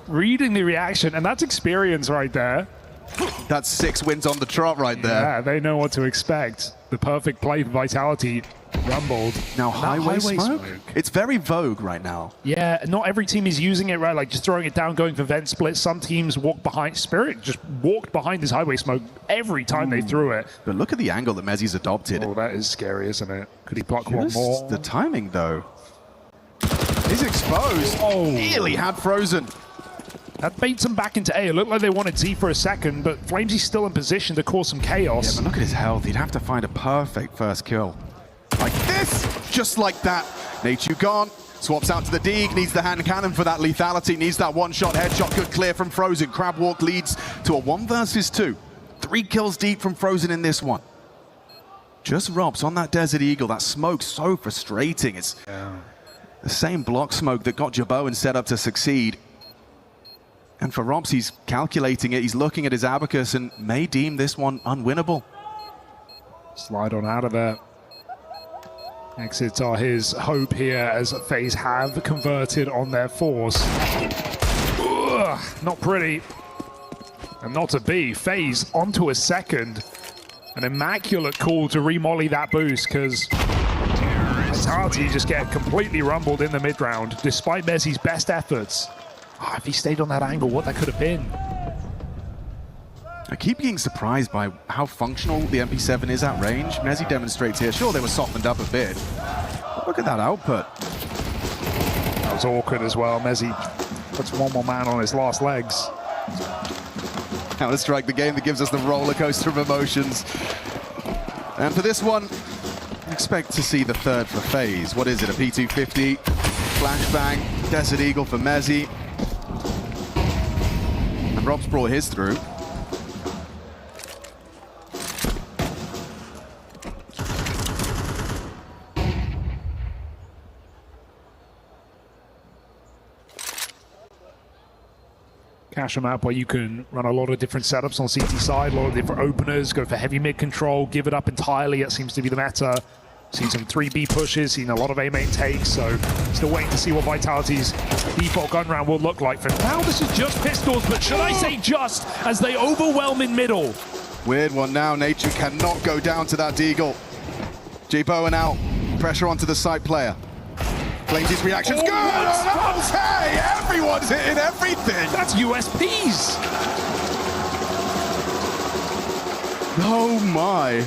Speaker 1: Reading the reaction, and that's experience right there.
Speaker 2: That's 6 wins on the trot right there.
Speaker 1: Yeah, they know what to expect. The perfect play for Vitality. Rumbled.
Speaker 2: Now highway smoke? It's very vogue right now.
Speaker 1: Yeah, not every team is using it, right? Like just throwing it down, going for vent splits. Some teams walk behind. Spirit just walked behind this highway smoke every time they threw it.
Speaker 2: But look at the angle that Mezzi's adopted.
Speaker 1: Oh, that is scary, isn't it? Could he block one more?
Speaker 2: The timing, though. He's exposed. Nearly had frozen.
Speaker 1: That baits him back into A. It looked like they wanted Z for a second, but Flamesy's still in position to cause some chaos.
Speaker 2: Yeah, but look at his health. He'd have to find a perfect first kill. Like this, just like that. Nachu gone, swaps out to the Deeg, needs the hand cannon for that lethality, needs that one-shot headshot, good clear from Frozen. Crab Walk leads to a 1 versus 2. 3 kills deep from Frozen in this one. Just Robs on that Desert Eagle, that smoke's so frustrating. It's the same block smoke that got Jaboan set up to succeed. And for Robs, he's calculating it, he's looking at his abacus and may deem this one unwinnable.
Speaker 1: Slide on out of there. Exits are his hope here as Faze have converted on their force. Ugh, not pretty. And not to be. Faze onto a second. An immaculate call to remolly that boost because Vitality just get completely rumbled in the mid-round despite Mezzi's best efforts. Oh, if he stayed on that angle, what that could have been.
Speaker 2: I keep being surprised by how functional the MP7 is at range. Mezzi demonstrates here. Sure, they were softened up a bit. But look at that output.
Speaker 1: That was awkward as well. Mezzi puts one more man on his last legs.
Speaker 2: Now let's strike the game that gives us the roller coaster of emotions. And for this one, expect to see the third for Faze. What is it, a P250? Flashbang, Desert Eagle for Mezzi. And Rob's brought his through.
Speaker 1: Cash map where you can run a lot of different setups on CT side, a lot of different openers, go for heavy mid control, give it up entirely. That seems to be the meta. Seen some 3B pushes, seen a lot of A main takes, so still waiting to see what Vitality's default gun round will look like. For now, this is just pistols, but should I say just, as they overwhelm in middle.
Speaker 2: Weird one now. Nature cannot go down to that Deagle. J Bowen out. Pressure onto the side player. Flames' reaction's good! Hey, everyone's hitting everything!
Speaker 1: That's USPs!
Speaker 2: Oh my.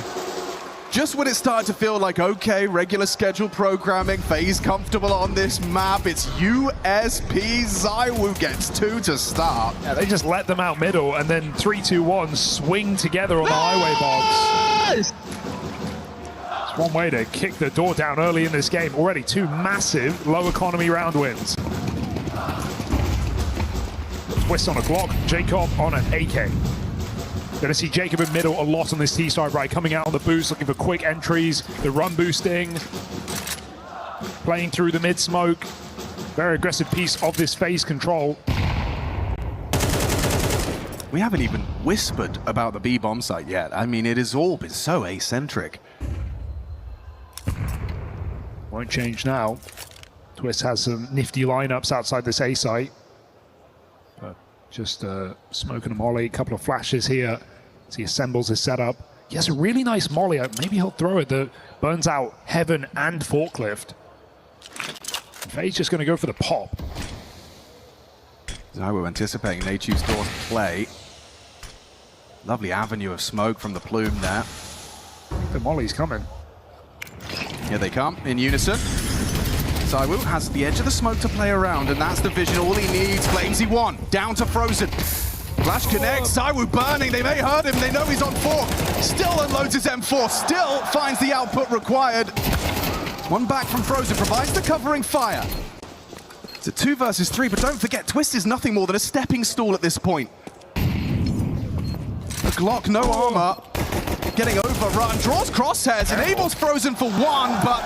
Speaker 2: Just when it started to feel like, okay, regular schedule programming, Faze comfortable on this map, it's USP. ZywOo gets 2 to start.
Speaker 1: Yeah, they just let them out middle, and then 3, 2, 1 swing together on the highway box. It's one way to kick the door down early in this game. Already 2 massive low economy round wins. Twist on a Glock, Jacob on an AK. Going to see Jacob in middle a lot on this T-side, right? Coming out on the boost, looking for quick entries, the run boosting, playing through the mid smoke. Very aggressive piece of this Faze control.
Speaker 2: We haven't even whispered about the B bomb site yet. I mean, it has all been so eccentric.
Speaker 1: Won't change now. Twist has some nifty lineups outside this A site. Just smoking a molly, a couple of flashes here as he assembles his setup. He has a really nice molly. Maybe he'll throw it that burns out Heaven and Forklift. Faze just going to go for the pop.
Speaker 2: ZywOo anticipating Nachu's door's play. Lovely avenue of smoke from the plume there.
Speaker 1: The Molly's coming.
Speaker 2: Here they come in unison. ZywOo has the edge of the smoke to play around, and that's the vision. All he needs. Flamesy 1 down to Frozen. Flash connects. ZywOo burning. They may hurt him. They know he's on 4. Still unloads his M4. Still finds the output required. One back from Frozen provides the covering fire. It's a 2 versus 3, but don't forget, Twist is nothing more than a stepping stool at this point. The Glock, no armor. Getting overrun, draws crosshairs, enables Frozen for 1, but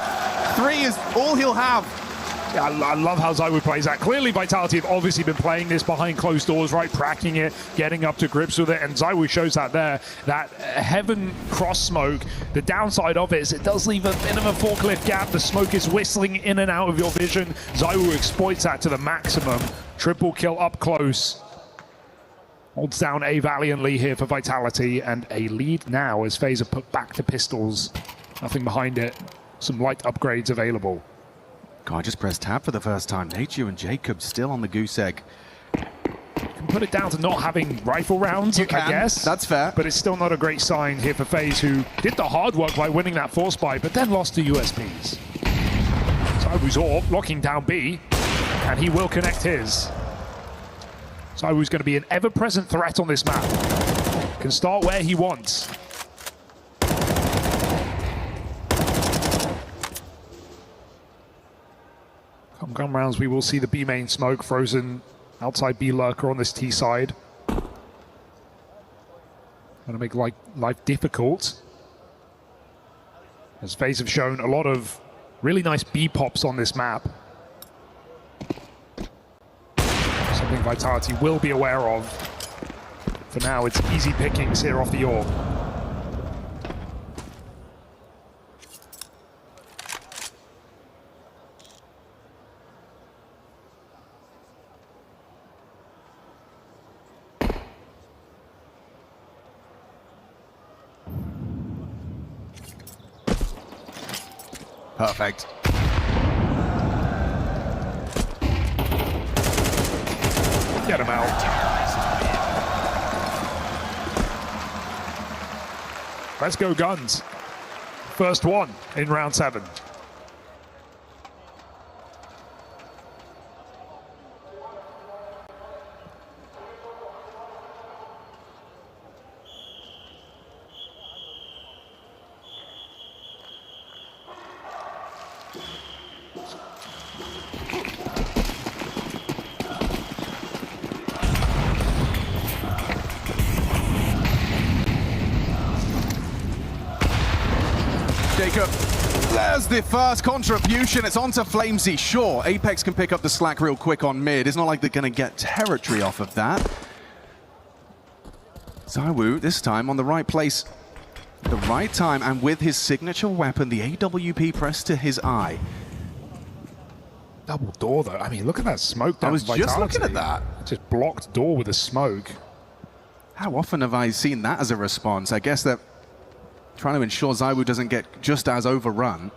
Speaker 2: 3 is all he'll have.
Speaker 1: Yeah, I love how ZywOo plays that. Clearly, Vitality have obviously been playing this behind closed doors, right? Cracking it, getting up to grips with it, and ZywOo shows that there. That Heaven cross smoke, the downside of it is it does leave a bit of a forklift gap. The smoke is whistling in and out of your vision. ZywOo exploits that to the maximum. Triple kill up close. Holds down A valiantly here for Vitality, and a lead now as Faze are put back to pistols. Nothing behind it. Some light upgrades available.
Speaker 2: God, I just pressed tab for the first time. Nature and Jacob still on the goose egg.
Speaker 1: You can put it down to not having rifle rounds, I guess.
Speaker 2: That's fair.
Speaker 1: But it's still not a great sign here for Faze, who did the hard work by winning that force buy, but then lost to USPs. ZywOo's AWP locking down B, and he will connect his. ZywOo's going to be an ever-present threat on this map. Can start where he wants. Come gun rounds, we will see the B main smoke. Frozen outside B lurker on this T side. Going to make life difficult. As Faze have shown a lot of really nice B pops on this map. Something Vitality will be aware of. For now, it's easy pickings here off the AWP.
Speaker 2: Perfect.
Speaker 1: Get him out. Let's go guns. First one in round 7.
Speaker 2: Jacob, there's the first contribution. It's onto Flamesy. Sure, Apex can pick up the slack real quick on mid. It's not like they're going to get territory off of that. ZywOo, this time on the right place, the right time, and with his signature weapon, the AWP pressed to his eye.
Speaker 1: Double door, though. I mean, look at that smoke down.
Speaker 2: I was just looking at that.
Speaker 1: Just blocked door with a smoke.
Speaker 2: How often have I seen that as a response? I guess that trying to ensure ZywOo doesn't get just as overrun.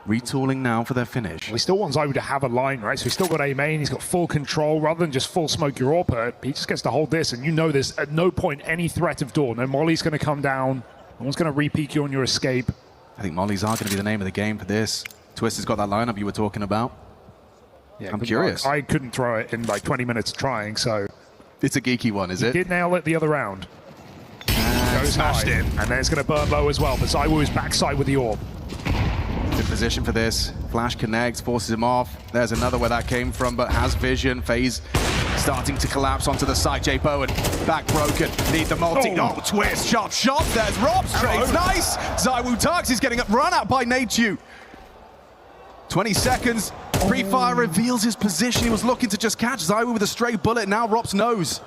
Speaker 2: Retooling now for their finish.
Speaker 1: We still want ZywOo to have a line, right? So he's still got A main, he's got full control, rather than just full smoke your AWP. He just gets to hold this, and you know there's at no point any threat of door. No Molly's going to come down. No one's going to re-peek you on your escape.
Speaker 2: I think Molly's are going to be the name of the game for this. Twist has got that lineup you were talking about.
Speaker 1: Yeah,
Speaker 2: I'm curious.
Speaker 1: I couldn't throw it in like 20 minutes trying, so...
Speaker 2: It's a geeky one, is it?
Speaker 1: He did nail it the other round. Goes
Speaker 2: smashed
Speaker 1: high.
Speaker 2: it.
Speaker 1: And then it's going to burn low as well, but ZywOo is backside with the AWP.
Speaker 2: Good position for this. Flash connects, forces him off. There's another where that came from, but has vision. Faze starting to collapse onto the side. J Bowen back broken. Need the multi. Oh, Twist. Sharp shot. There's Rob straight. Nice. ZywOo tucks. He's getting run out by Nateju. 20 seconds. Pre-fire reveals his position. He was looking to just catch ZywOo with a stray bullet. Now Rob's nose.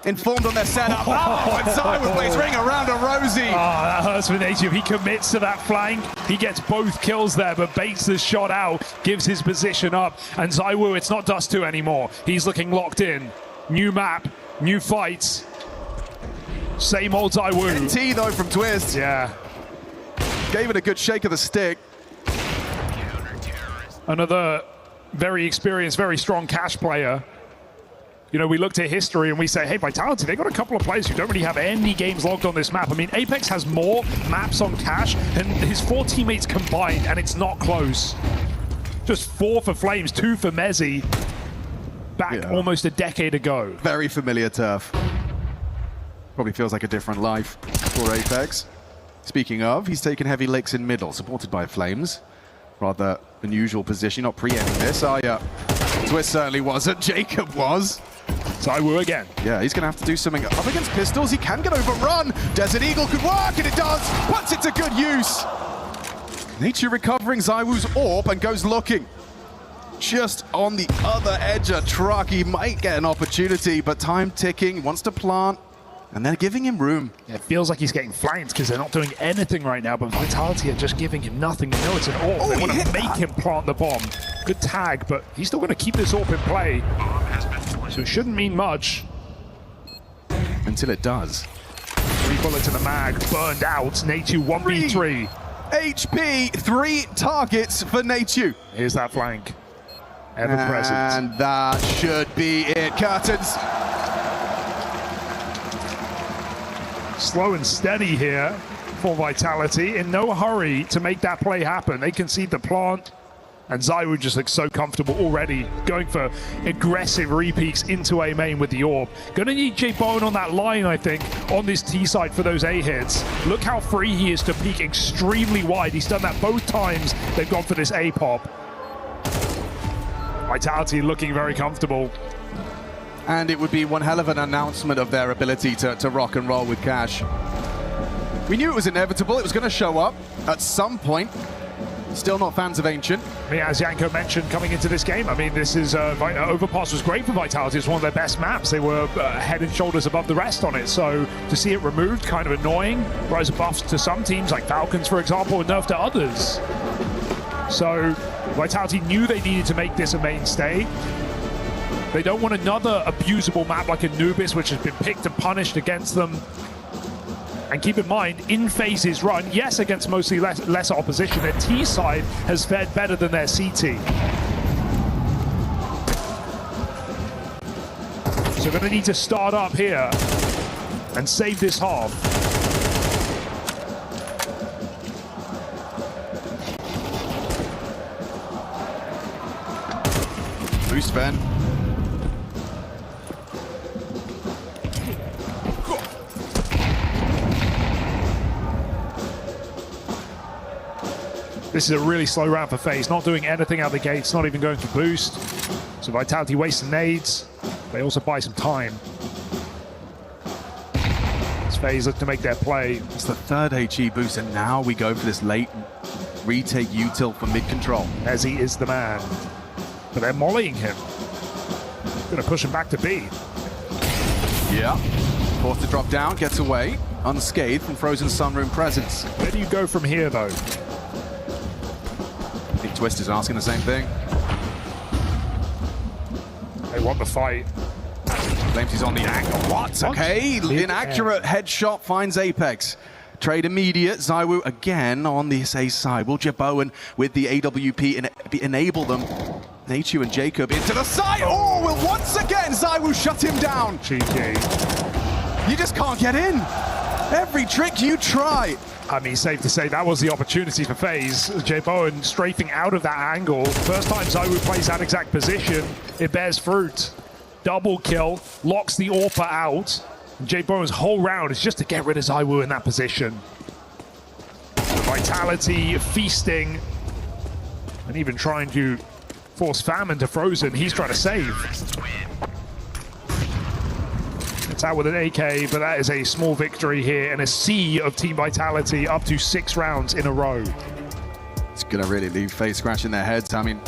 Speaker 2: Informed on their setup. Oh, and ZywOo plays ring around a Rosie.
Speaker 1: Oh, that hurts for Native. He commits to that flank. He gets both kills there, but baits the shot out, gives his position up. And ZywOo, it's not Dust 2 anymore. He's looking locked in. New map, new fights. Same old ZywOo.
Speaker 2: NT though from Twist.
Speaker 1: Yeah.
Speaker 2: Gave it a good shake of the stick.
Speaker 1: Another very experienced, very strong cash player. you know, we looked at history and we say, hey, Vitality, they got a couple of players who don't really have any games logged on this map. I mean, Apex has more maps on Cash than his 4 teammates combined, and it's not close. Just 4 for Flames, 2 for Mezzy. Back almost a decade ago.
Speaker 2: Very familiar turf. Probably feels like a different life for Apex. Speaking of, he's taken heavy licks in middle, supported by Flames. Rather unusual position, not preempting this, are ya? Twist certainly wasn't, Jacob was.
Speaker 1: ZywOo again.
Speaker 2: Yeah, he's going to have to do something. Up against pistols, he can get overrun. Desert Eagle could work, and it does. Puts it to good use. Nature recovering ZywOo's AWP and goes looking. Just on the other edge of truck, he might get an opportunity, but time ticking, he wants to plant. And they're giving him room.
Speaker 1: Yeah, it feels like he's getting flanked because they're not doing anything right now, but Vitality are just giving him nothing. They know it's an AWP. They want to make him plant the bomb. Good tag, but he's still going to keep this AWP in play. So it shouldn't mean much.
Speaker 2: Until it does.
Speaker 1: 3 bullets in the mag, burned out. Natu 1v3.
Speaker 2: HP, 3 targets for Natu.
Speaker 1: Here's that flank. Ever present.
Speaker 2: And that should be it. Curtains.
Speaker 1: Slow and steady here for Vitality. In no hurry to make that play happen. They concede the plant. And ZywOo just looks so comfortable already, going for aggressive repeats into A main with the AWP. Gonna need J-Bone on that line, I think, on this T side for those A hits. Look how free he is to peek extremely wide. He's done that both times they've gone for this A pop. Vitality looking very comfortable.
Speaker 2: And it would be one hell of an announcement of their ability to rock and roll with Cash. We knew it was inevitable. It was going to show up at some point. Still not fans of Ancient.
Speaker 1: I mean, as Yanko mentioned coming into this game, I mean, this is Overpass was great for Vitality. It's one of their best maps. They were head and shoulders above the rest on it. So to see it removed, kind of annoying. Rise of buffs to some teams, like Falcons, for example, and nerf to others. So Vitality knew they needed to make this a mainstay. They don't want another abusable map like Anubis, which has been picked and punished against them. And keep in mind, in Faze's run, yes, against mostly lesser opposition, their T side has fared better than their CT. So they're going to need to start up here and save this half.
Speaker 2: Boost Ben.
Speaker 1: This is a really slow round for Faze, not doing anything out of the gates, not even going for boost. So Vitality wasting nades. They also buy some time. As Faze look to make their play.
Speaker 2: It's the 3rd HE boost, and now we go for this late retake util for mid control.
Speaker 1: Mezzy is the man. But they're mollying him. Gonna push him back to B.
Speaker 2: Yeah. Forced to drop down, gets away, unscathed from Frozen Sunroom presence.
Speaker 1: Where do you go from here, though?
Speaker 2: I think Twist is asking the same thing.
Speaker 1: They want the fight.
Speaker 2: Claims he's on the angle. What? Okay, inaccurate headshot finds Apex. Trade immediate. ZywOo again on the SA side. Will J-Bone with the AWP enable them? Natu and Jacob into the side. Oh, will once again ZywOo shut him down.
Speaker 1: Cheeky.
Speaker 2: You just can't get in. Every trick you try.
Speaker 1: I mean, safe to say that was the opportunity for Faze. J-Bone strafing out of that angle. First time ZywOo plays that exact position, it bears fruit. Double kill, locks the AWP out. J-Bone's whole round is just to get rid of ZywOo in that position. Vitality feasting, and even trying to force Famine to Frozen. He's trying to save. It's out with an AK, but that is a small victory here and a sea of Team Vitality up to 6 rounds in a row.
Speaker 2: It's gonna really leave Faze scratching their heads. I mean,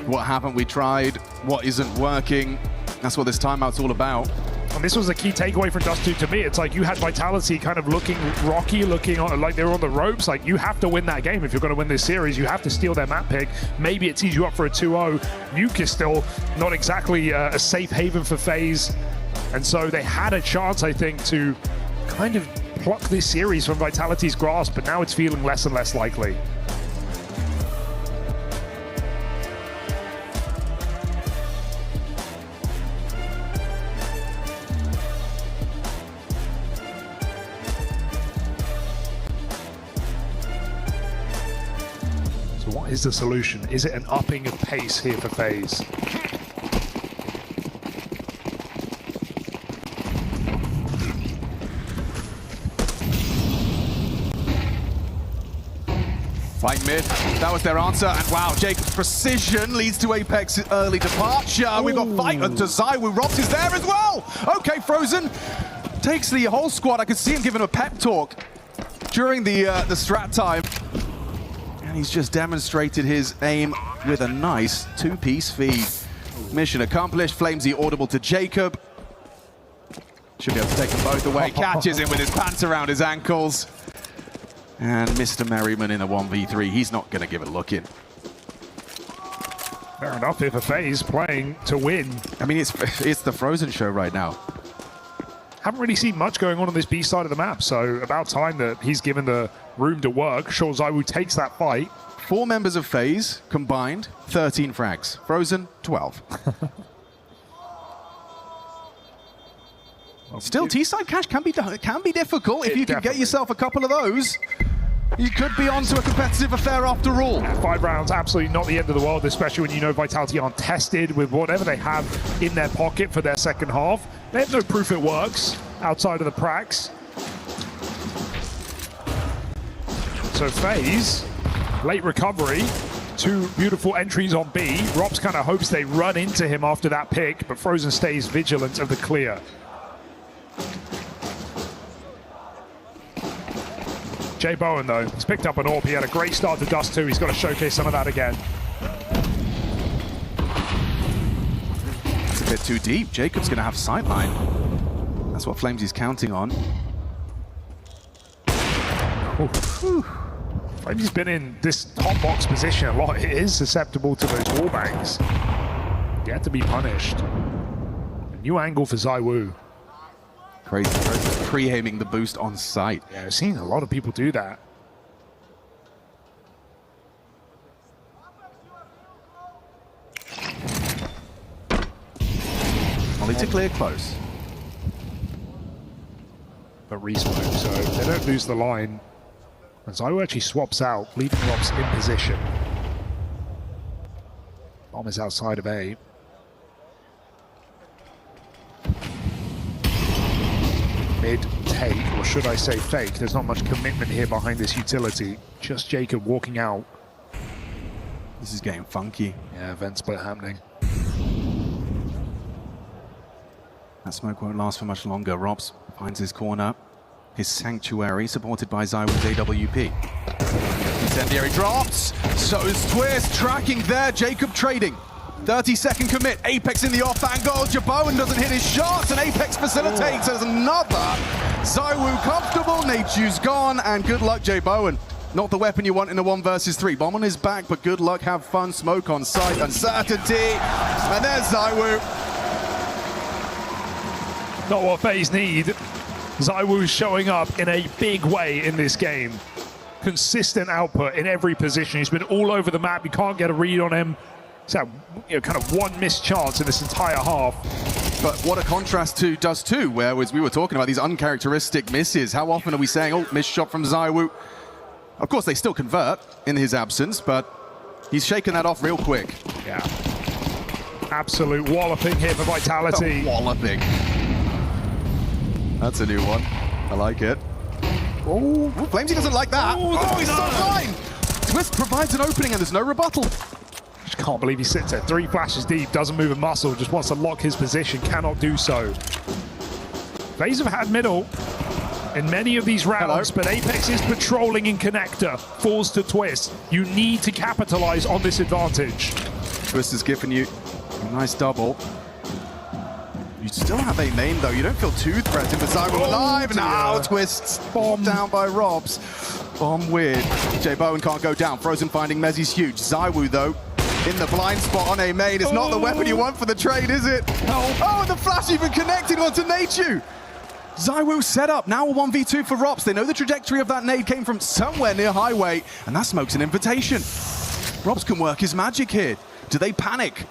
Speaker 2: what haven't we tried? What isn't working? That's what this timeout's all about.
Speaker 1: And this was a key takeaway from Dust 2 to me. It's like you had Vitality kind of looking rocky, looking like they were on the ropes. Like, you have to win that game if you're going to win this series. You have to steal their map pick. Maybe it tees you up for a 2-0. Nuke is still not exactly a safe haven for Faze. And so they had a chance, I think, to kind of pluck this series from Vitality's grasp, but now it's feeling less and less likely. is the solution? Is it an upping of pace here for Faze?
Speaker 2: Fight mid, that was their answer, and wow, Jacob's precision leads to Apex's early departure. Ooh. We've got fight onto Zywoo. Robs is there as well. Okay, Frozen takes the whole squad. I could see him giving a pep talk during the strat time. And he's just demonstrated his aim with a nice two-piece feed. Mission accomplished. Flamesy audible to Jacob. Should be able to take them both away. Catches him with his pants around his ankles. And Mr. Merriman in a 1v3. He's not going to give a look in.
Speaker 1: Fair enough if a Faze playing to win.
Speaker 2: I mean, it's the Frozen show right now.
Speaker 1: Haven't really seen much going on this B side of the map, so about time that he's given the room to work. Sure, Zywoo takes that fight.
Speaker 2: 4 members of Faze combined, 13 frags. Frozen, 12. Still, T-side cash can be difficult. If you can get yourself a couple of those, you could be onto a competitive affair after all.
Speaker 1: 5 rounds, absolutely not the end of the world, especially when you know Vitality aren't tested with whatever they have in their pocket for their second half. They have no proof it works outside of the pracs. So Faze, late recovery, 2 beautiful entries on B. Robs kind of hopes they run into him after that pick, but Frozen stays vigilant of the clear. Jay Bowen, though, has picked up an AWP. He had a great start to Dust 2. He's got to showcase some of that again.
Speaker 2: It's a bit too deep. Jacob's going to have sightline. That's what Flamesy's counting on.
Speaker 1: Flamesy's been in this top box position a lot. It is susceptible to those wallbangs. Yet to be punished. A new angle for Zywoo.
Speaker 2: Crazy. Pre-aiming the boost on site.
Speaker 1: Yeah, I've seen a lot of people do that.
Speaker 2: Only to clear close.
Speaker 1: But resmoke, so they don't lose the line. And Zywoo actually swaps out, leaving Robs in position. Bomb is outside of A. Mid-take, or should I say fake. There's not much commitment here behind this utility. Just Jacob walking out.
Speaker 2: This is getting funky.
Speaker 1: Yeah, event split happening.
Speaker 2: That smoke won't last for much longer. Robs finds his corner. His sanctuary, supported by Zywoo's AWP. Incendiary drops. So is Twist tracking there. Jacob trading. 30-second commit. Apex in the off angle. Jaboan doesn't hit his shots, and Apex facilitates as another. Zywoo comfortable. Nachu's gone, and good luck, Jaboan. Not the weapon you want in a 1 versus 3. Bomb on his back, but good luck. Have fun. Smoke on sight. Uncertainty. And there's Zywoo.
Speaker 1: Not what Faze need. Zywoo showing up in a big way in this game. Consistent output in every position. He's been all over the map. You can't get a read on him. So, kind of 1 missed chance in this entire half.
Speaker 2: But what a contrast to Dust 2, where we were talking about these uncharacteristic misses. How often are we saying, oh, missed shot from Zywoo? Of course, they still convert in his absence, but he's shaken that off real quick.
Speaker 1: Yeah. Absolute walloping here for Vitality.
Speaker 2: Walloping. That's a new one. I like it. Oh, Flamesy doesn't like that. Oh, he's so fine. Twist provides an opening and there's no rebuttal.
Speaker 1: Just can't believe he sits there. 3 flashes deep, doesn't move a muscle, just wants to lock his position, cannot do so. Faze have had middle in many of these rounds, but Apex is patrolling in connector, falls to Twist. You need to capitalize on this advantage.
Speaker 2: Twist is giving you a nice double. You still have a main though, you don't feel too threatened, but Zywoo alive now. Twists bombed down by Robs. Bomb weird. Jay Bowen can't go down. Frozen finding Mezzy's huge. Zywoo though, in the blind spot on a main. It's not the weapon you want for the trade, is it? Oh, and the flash even connected onto Nachu. Zywoo set up, now a 1v2 for Robs. They know the trajectory of that nade came from somewhere near highway, and that smoke's an invitation. Robs can work his magic here. Do they panic?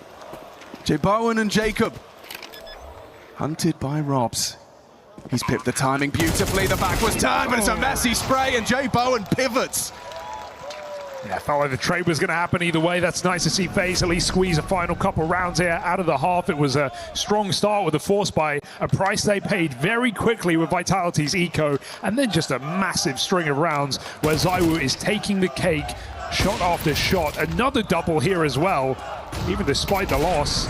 Speaker 2: Jay Bowen and Jacob. Hunted by Robs. He's pipped the timing beautifully. The back was turned, but it's a messy spray, and Jay Bowen pivots.
Speaker 1: Yeah, felt like the trade was going to happen either way. That's nice to see Faze at least squeeze a final couple rounds here out of the half. It was a strong start with a force buy, a price they paid very quickly with Vitality's eco, and then just a massive string of rounds where ZywOo is taking the cake, shot after shot. Another double here as well, even despite the loss.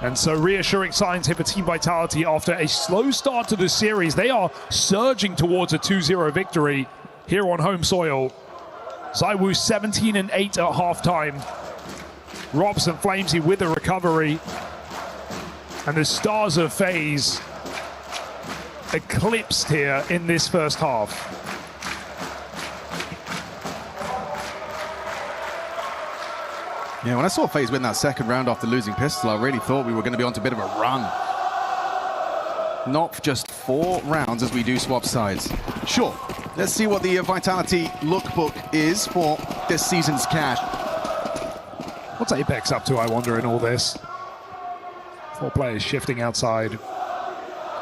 Speaker 1: And so reassuring signs here for Team Vitality after a slow start to the series. They are surging towards a 2-0 victory here on home soil. ZywOo 17-8 at halftime. Robs and Flamesy with a recovery. And the stars of Faze eclipsed here in this first half.
Speaker 2: Yeah, when I saw Faze win that second round after losing Pistol, I really thought we were going to be on a bit of a run. Not just 4 rounds as we do swap sides. Sure, let's see what the Vitality lookbook is for this season's cash.
Speaker 1: What's Apex up to, I wonder, in all this? 4 players shifting outside.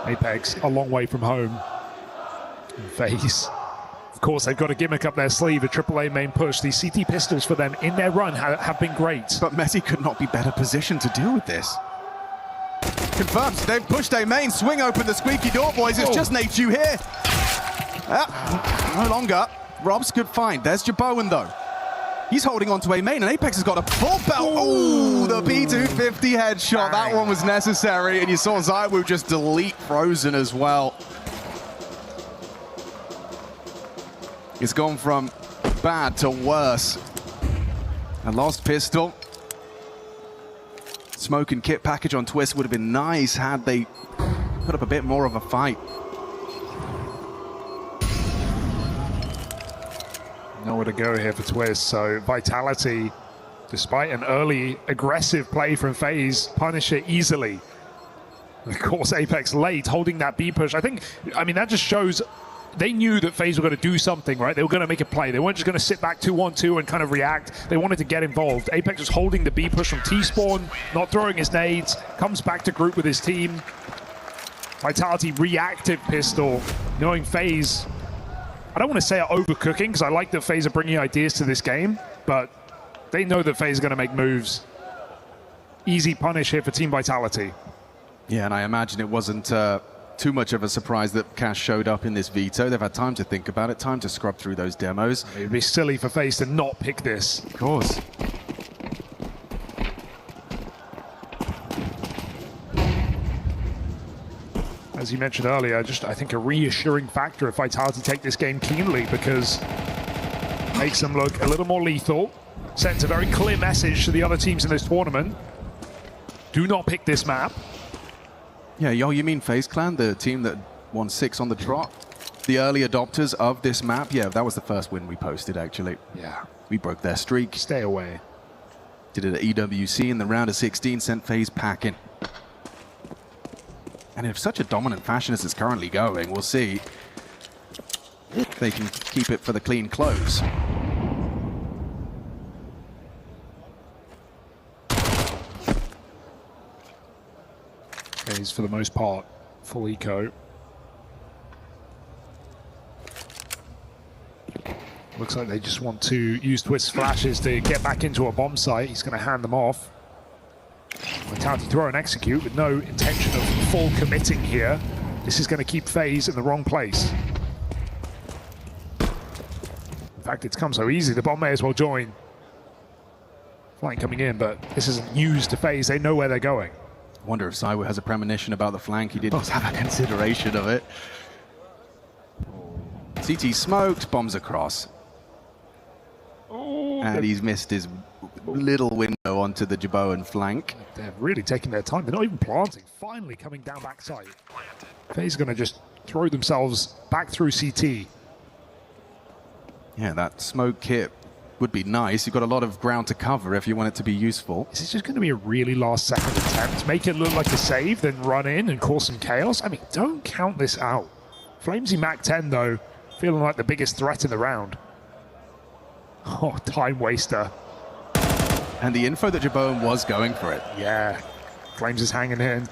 Speaker 1: Apex a long way from home. And Faze. Of course, they've got a gimmick up their sleeve, a AAA main push. These CT pistols for them in their run have been great.
Speaker 2: But Messi could not be better positioned to deal with this. Confirms, they've pushed a main, swing open the squeaky door, boys. It's just Nate you here. No longer. Rob's good find. There's Jaboan, though. He's holding on to a main, and Apex has got a full belt. Oh, the P250 headshot. That one was necessary, and you saw ZywOo just delete Frozen as well. It's gone from bad to worse. A lost pistol. Smoke and kit package on Twist would have been nice had they put up a bit more of a fight.
Speaker 1: Nowhere to go here for Twist, so Vitality, despite an early aggressive play from Faze, punish it easily. And of course, Apex late, holding that B push. I mean, that just shows they knew that Faze were going to do something, right? They were going to make a play. They weren't just going to sit back 2-1-2 and kind of react. They wanted to get involved. Apex was holding the B push from T-spawn, not throwing his nades, comes back to group with his team. Vitality reactive pistol, knowing Faze, I don't want to say are overcooking, because I like that Faze are bringing ideas to this game, but they know that Faze is going to make moves. Easy punish here for Team Vitality.
Speaker 2: Yeah, and I imagine it wasn't too much of a surprise that Cash showed up in this veto. They've had time to think about it, time to scrub through those demos.
Speaker 1: It would be silly for Faze to not pick this.
Speaker 2: Of course.
Speaker 1: As you mentioned earlier, just I think a reassuring factor if Vitality take this game cleanly, because it makes them look a little more lethal, sends a very clear message to the other teams in this tournament. Do not pick this map.
Speaker 2: Yeah, yo, you mean FaZe Clan, the team that won 6 on the trot? The early adopters of this map? Yeah, that was the first win we posted, actually.
Speaker 1: Yeah.
Speaker 2: We broke their streak.
Speaker 1: Stay away.
Speaker 2: Did it at EWC in the round of 16, sent FaZe packing. And in such a dominant fashion as it's currently going, we'll see if they can keep it for the clean close.
Speaker 1: Faze, for the most part, full eco. Looks like they just want to use Twist's flashes to get back into a bomb site. He's going to hand them off. Vitality throw and execute with no intention of full committing here. This is going to keep Faze in the wrong place. In fact, it's come so easy, the bomb may as well join. Flank coming in, but this isn't news to Faze. They know where they're going.
Speaker 2: I wonder if ZywOo has a premonition about the flank. He did not have a consideration of it. CT smoked, bombs across.
Speaker 1: Oh,
Speaker 2: and he's missed his little window onto the Jaboan flank.
Speaker 1: They're really taking their time. They're not even planting. Finally coming down backside. Faze going to just throw themselves back through CT.
Speaker 2: Yeah, that smoke kit would be nice. You've got a lot of ground to cover if you want it to be useful.
Speaker 1: Is this just going to be a really last-second attempt? Make it look like a save, then run in and cause some chaos? I mean, don't count this out. Flamesy Mac 10, though, feeling like the biggest threat in the round. Oh, time waster.
Speaker 2: And the info that Jaboan was going for it.
Speaker 1: Yeah, Flames is hanging in.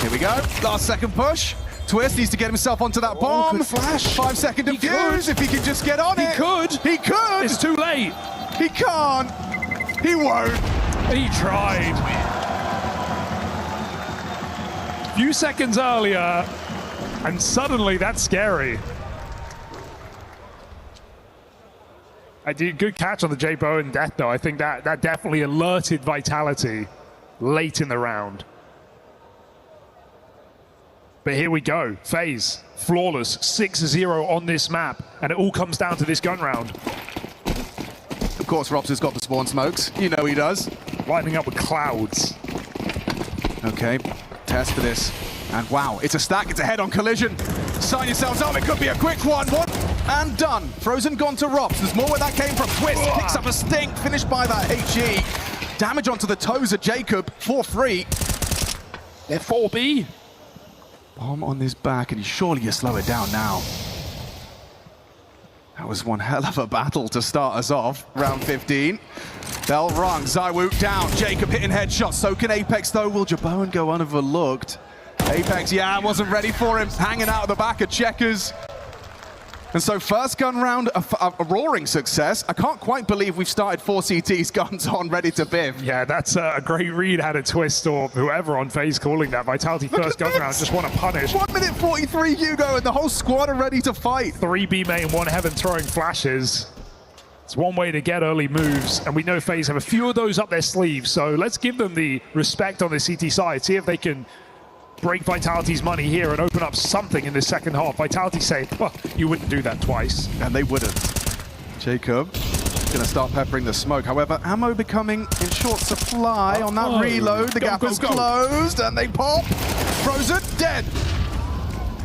Speaker 2: Here we go. Last second push. Twist needs to get himself onto that bomb.
Speaker 1: Good flash.
Speaker 2: 5-second defuse. If he could just get on it. He could.
Speaker 1: It's too late.
Speaker 2: He can't. He won't.
Speaker 1: He tried. A few seconds earlier, and suddenly that's scary. I did good catch on the J Bowen death, though. I think that definitely alerted Vitality late in the round. But here we go. Faze, flawless, 6-0 on this map, and it all comes down to this gun round.
Speaker 2: Of course, Robs has got the spawn smokes. You know he does.
Speaker 1: Lining up with clouds.
Speaker 2: Okay, test for this. And wow, it's a stack, it's a head-on collision. Sign yourselves up, it could be a quick one. One and done. Frozen gone to Robs. There's more where that came from. Twist picks up a stink, finished by that HE. Damage onto the toes of Jacob for free.
Speaker 1: They're 4B.
Speaker 2: Bomb on his back, and surely you slow it down now. That was one hell of a battle to start us off. Round 15. Bell rung, ZywOo down. Jacob hitting headshots. So can Apex, though. Will Jaboan go unoverlooked? Apex, yeah, wasn't ready for him. Hanging out of the back of Checkers. And so first gun round, a roaring success. I can't quite believe we've started 4CT's guns on, ready to biv.
Speaker 1: Yeah, that's a great read out of Twist or whoever on Faze calling that. Vitality first gun round, just want to punish.
Speaker 2: 1 minute 43, Hugo, and the whole squad are ready to fight.
Speaker 1: 3 B main, 1 heaven throwing flashes. It's one way to get early moves, and we know Faze have a few of those up their sleeves, so let's give them the respect on the CT side, see if they can break Vitality's money here and open up something in the second half. Vitality say, well, you wouldn't do that twice.
Speaker 2: And they wouldn't. Jacob gonna start peppering the smoke. However, ammo becoming in short supply on that reload. The gap is closed and they pop. Frozen, dead.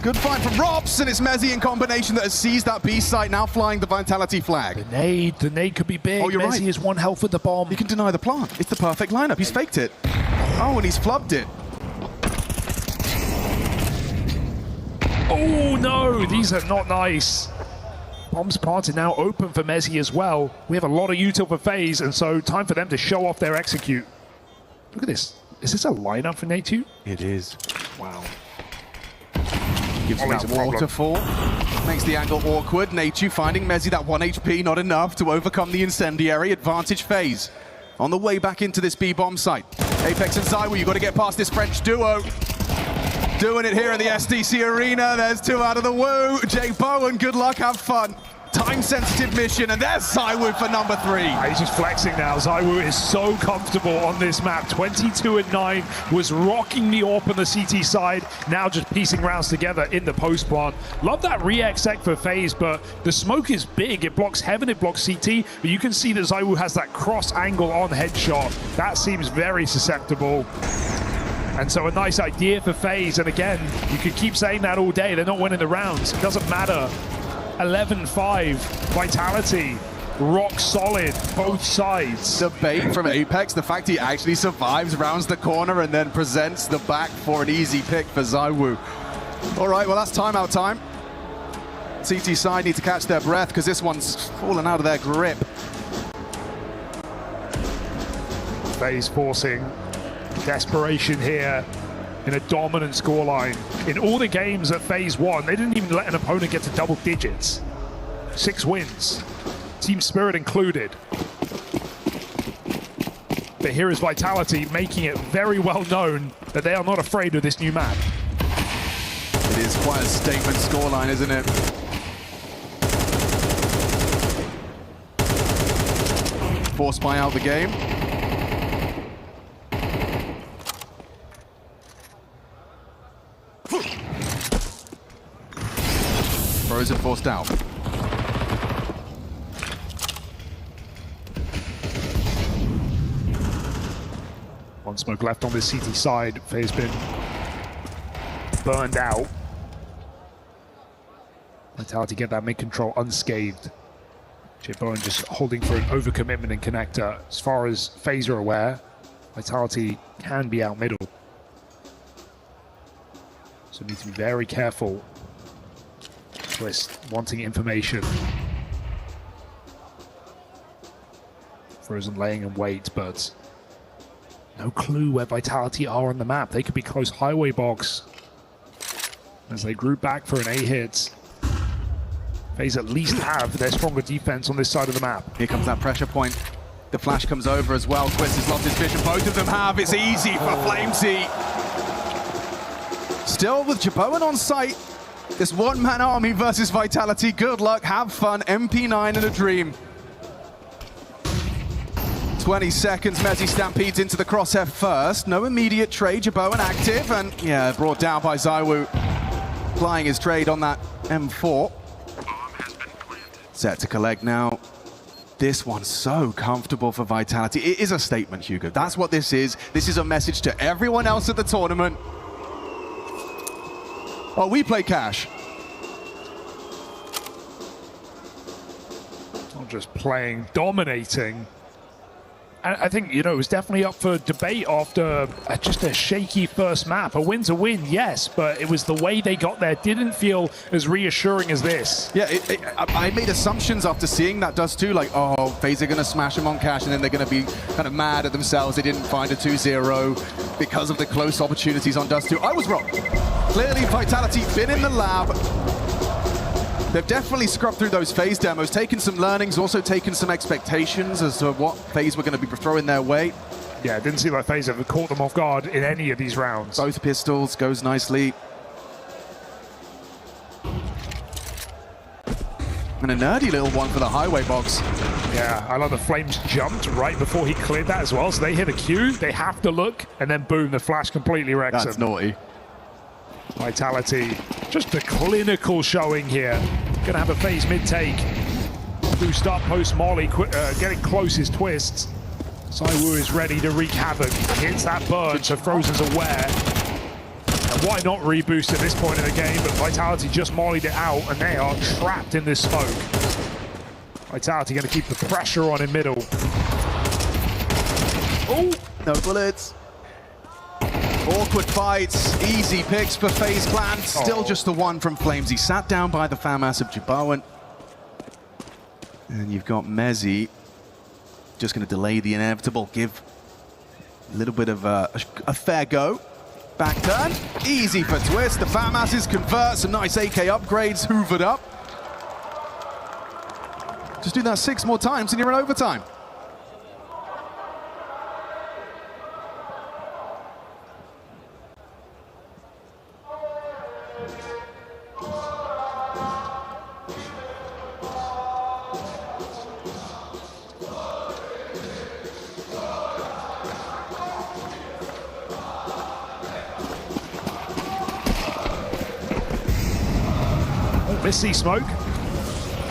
Speaker 2: Good find from Robs, and it's Mezzy in combination that has seized that B site, now flying the Vitality flag.
Speaker 1: The nade could be big.
Speaker 2: Oh, you're
Speaker 1: Mezzy
Speaker 2: right.
Speaker 1: is 1 health with the bomb.
Speaker 2: You can deny the plant. It's the perfect lineup. He's faked it. Oh, and he's flubbed it.
Speaker 1: Oh no, these are not nice. Bombs planted now open for Mezzy as well. We have a lot of util for Faze, and so time for them to show off their execute. Look at this. Is this a lineup for Nate 2?
Speaker 2: It is.
Speaker 1: Wow.
Speaker 2: Gives him that waterfall. Makes the angle awkward. Nate finding Mezzy that 1 HP, not enough to overcome the incendiary. Advantage Faze. On the way back into this B bomb site. Apex and ZywOo, you've got to get past this French duo. Doing it here in the SDC arena. There's 2 out of the woo. J Bowen, good luck, have fun. Time-sensitive mission, and there's ZywOo for number 3.
Speaker 1: He's just flexing now. ZywOo is so comfortable on this map. 22-9, was rocking the AWP on the CT side. Now just piecing rounds together in the post plant. Love that re-exec for Faze, but the smoke is big. It blocks heaven, it blocks CT, but you can see that ZywOo has that cross angle on headshot. That seems very susceptible. And so a nice idea for Faze, and again, you could keep saying that all day. They're not winning the rounds. It doesn't matter. 11-5, Vitality, rock solid, both sides.
Speaker 2: The bait from Apex, the fact he actually survives, rounds the corner, and then presents the back for an easy pick for ZywOo. All right, well, that's timeout time. CT side need to catch their breath because this one's fallen out of their grip.
Speaker 1: Faze forcing desperation here in a dominant scoreline. In all the games at Faze won, they didn't even let an opponent get to double digits. 6 wins, Team Spirit included. But here is Vitality making it very well known that they are not afraid of this new map.
Speaker 2: It is quite a statement scoreline, isn't it? Force buy out the game. Frozen forced out.
Speaker 1: One smoke left on this CT side. Faze been burned out. Vitality get that mid-control unscathed. J Bowen just holding for an overcommitment in connector. As far as Faze are aware, Vitality can be out middle. So need to be very careful. Twist wanting information. Frozen laying in wait, but no clue where Vitality are on the map. They could be close highway box. as they group back for an A hit. Faze at least have their stronger defense on this side of the map.
Speaker 2: Here comes that pressure point. The flash comes over as well. Quist has lost his vision. Both of them have. It's easy for Flamesy. Still with Jeboan on site. This one-man army versus Vitality. Good luck, have fun. MP9 and a dream. 20 seconds, Mezzi stampedes into the crosshair first. No immediate trade, Jeboan active, and yeah, brought down by ZywOo. Applying his trade on that M4. Set to collect now. This one's so comfortable for Vitality. It is a statement, Hugo. That's what this is. This is a message to everyone else at the tournament. Oh, we play cash.
Speaker 1: Not just playing, dominating. I think, you know, it was definitely up for debate after just a shaky first map. A win's a win, yes, but it was the way they got there didn't feel as reassuring as this.
Speaker 2: Yeah, I made assumptions after seeing that Dust 2, like, oh, FaZe are going to smash them on cash, and then they're going to be kind of mad at themselves. They didn't find a 2-0 because of the close opportunities on Dust 2. I was wrong. Clearly, Vitality been in the lab. They've definitely scrubbed through those FaZe demos, taken some learnings, also taken some expectations as to what FaZe were going to be throwing their way.
Speaker 1: Yeah, it didn't seem like FaZe ever caught them off guard in any of these rounds.
Speaker 2: Both pistols, goes nicely. And a nerdy little one for the highway box.
Speaker 1: Yeah, I love the Flames jumped right before he cleared that as well, so they hit a Q, they have to look, and then boom, the flash completely wrecks
Speaker 2: That's
Speaker 1: him.
Speaker 2: naughty.
Speaker 1: Vitality, just a clinical showing here. Gonna have a FaZe mid-take. Boost up post Molly, getting close his twists. ZywOo is ready to wreak havoc. Hits that burn, so Frozen's aware. And why not reboost at this point in the game? But Vitality just mollied it out, and they are trapped in this smoke. Vitality gonna keep the pressure on in middle.
Speaker 2: Oh, no bullets. Awkward fights, easy picks for FaZe Clan. Still just the one from Flames. He sat down by the FAMAS of Jeboan. And you've got Mezzi just going to delay the inevitable, give a little bit of a fair go. Back turn, easy for Twist. The FAMASes convert, some nice AK upgrades, hoovered up. Just do that 6 more times and you're in overtime.
Speaker 1: Missy smoke.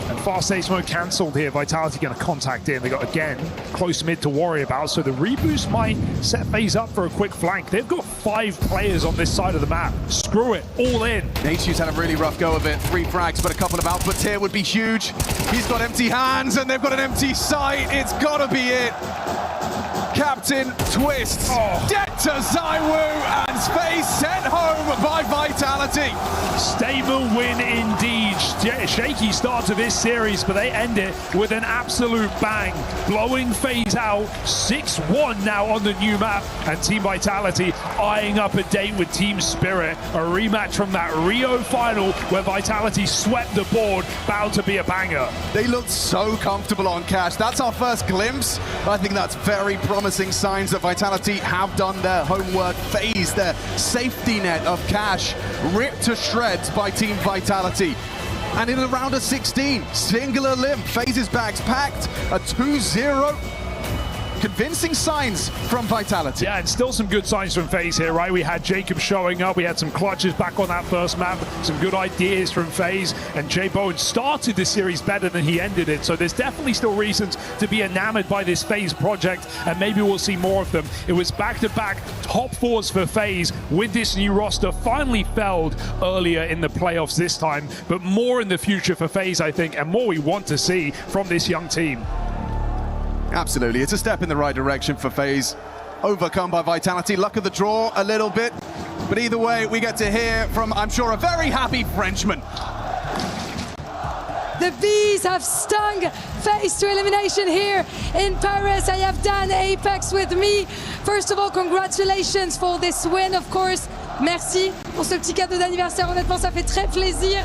Speaker 1: And fast A smoke cancelled here. Vitality going to contact in. They got, again, close mid to worry about. So the reboost might set FaZe up for a quick flank. They've got 5 players on this side of the map. Screw it. All in.
Speaker 2: Nature's had a really rough go of it. 3 frags, but a couple of outputs here would be huge. He's got empty hands, and they've got an empty sight. It's got to be it. Captain Twist, dead to ZywOo, and FaZe sent home by Vitality.
Speaker 1: Statement win indeed. Shaky start to this series, but they end it with an absolute bang, blowing FaZe out. 6-1 now on the new map, and Team Vitality eyeing up a date with Team Spirit. A rematch from that Rio final where Vitality swept the board, bound to be a banger.
Speaker 2: They looked so comfortable on cash. That's our first glimpse. I think that's very promising signs that Vitality have done their homework. FaZe, their safety net of cash, ripped to shreds by Team Vitality. And in a round of 16, singular limb, FaZe's bags packed, a 2-0. Convincing signs from Vitality.
Speaker 1: Yeah, and still some good signs from FaZe here, right? We had Jacob showing up, we had some clutches back on that first map, some good ideas from FaZe, and Jeboan started this series better than he ended it, so there's definitely still reasons to be enamored by this FaZe project, and maybe we'll see more of them. It was back-to-back top 4s for FaZe with this new roster, finally felled earlier in the playoffs this time, but more in the future for FaZe, I think, and more we want to see from this young team.
Speaker 2: Absolutely, it's a step in the right direction for FaZe. Overcome by Vitality, luck of the draw a little bit. But either way, we get to hear from, I'm sure, a very happy Frenchman.
Speaker 10: The V's have stung FaZe to elimination here in Paris. I have Dan Apex with me. First of all, congratulations for this win, of course. Merci pour ce petit cadeau d'anniversaire. Honnêtement, ça fait très plaisir.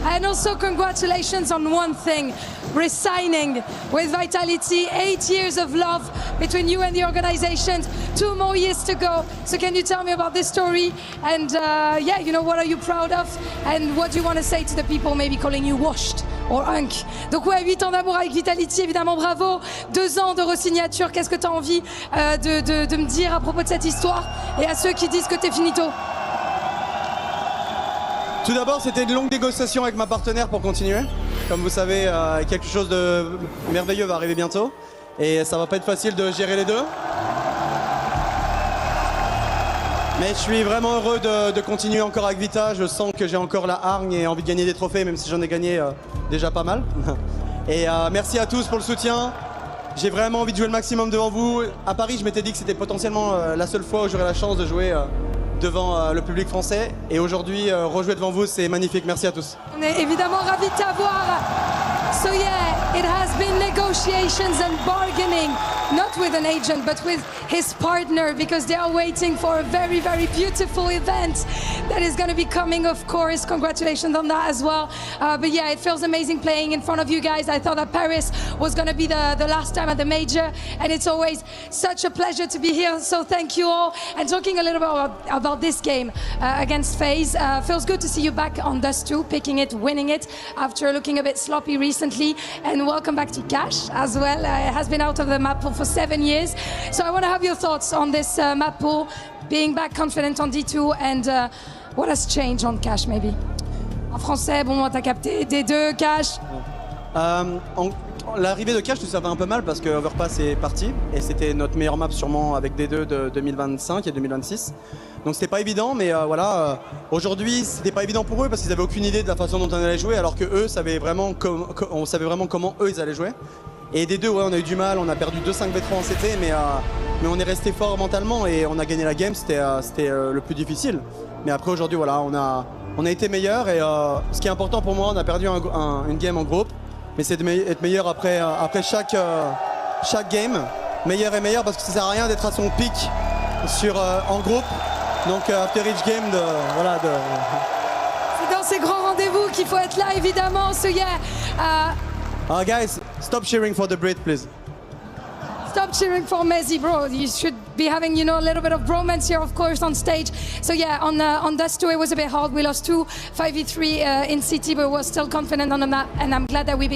Speaker 10: And also congratulations on one thing. Resigning with Vitality. 8 years of love between you and the organization. 2 more years to go. So can you tell me about this story? And yeah, you know, what are you proud of? And what do you want to say to the people maybe calling you washed or hunk? Donc ouais, 8 ans d'amour avec Vitality, évidemment, bravo. 2 ans de re-signature. Qu'est-ce que tu as envie de me dire à propos de cette histoire? Et à ceux qui disent que t'es finito?
Speaker 4: Tout d'abord, c'était une longue négociation avec ma partenaire pour continuer. Comme vous savez, quelque chose de merveilleux va arriver bientôt. Et ça va pas être facile de gérer les deux. Mais je suis vraiment heureux de continuer encore avec Vita. Je sens que j'ai encore la hargne et envie de gagner des trophées, même si j'en ai gagné déjà pas mal. Et merci à tous pour le soutien. J'ai vraiment envie de jouer le maximum devant vous. À Paris, je m'étais dit que c'était potentiellement la seule fois où j'aurais la chance de jouer devant le public français. Et aujourd'hui, rejouer devant vous, c'est magnifique. Merci à tous.
Speaker 10: On est évidemment ravis de t'avoir. So yeah, it has been negotiations and bargaining, not with an agent, but with his partner, because they are waiting for a very, very beautiful event that is going to be coming, of course. Congratulations on that as well. But yeah, it feels amazing playing in front of you guys. I thought that Paris was going to be the last time at the major, and it's always such a pleasure to be here. So thank you all. And talking a little bit about this game against Faze, feels good to see you back on Dust 2, picking it, winning it, after looking a bit sloppy recently. And welcome back to Cash as well. It has been out of the map pool for 7 years. So I want to have your thoughts on this map pool, being back confident on D2, and what has changed on Cash maybe? En français, bon, t'as capté D2, Cash.
Speaker 4: L'arrivée de Cash nous servait un peu mal parce que Overpass est parti et c'était notre meilleure map sûrement avec D2 de 2025 et 2026. Donc c'était pas évident, mais voilà, aujourd'hui c'était pas évident pour eux parce qu'ils avaient aucune idée de la façon dont on allait jouer, alors que eux savaient vraiment on savait vraiment comment eux ils allaient jouer. Et D2, ouais, on a eu du mal, on a perdu 2-5 V3 en CT, mais on est resté fort mentalement et on a gagné la game, c'était le plus difficile. Mais après aujourd'hui, voilà, on a été meilleur et ce qui est important pour moi, on a perdu une game en groupe. Mais c'est d'être meilleur après chaque game, meilleur et meilleur, parce que ça sert à rien d'être à son pic en groupe. Donc after each game,
Speaker 10: C'est dans ces grands rendez-vous qu'il faut être là, évidemment. So yeah.
Speaker 4: Guys, stop cheering for the Brit, please.
Speaker 10: Stop cheering for Messi, bro. You should be having, you know, a little bit of bromance here, of course, on stage. So yeah, on Dust 2, it was a bit hard. We lost 2 5v3 in CT, but we're still confident on the map, and I'm glad that we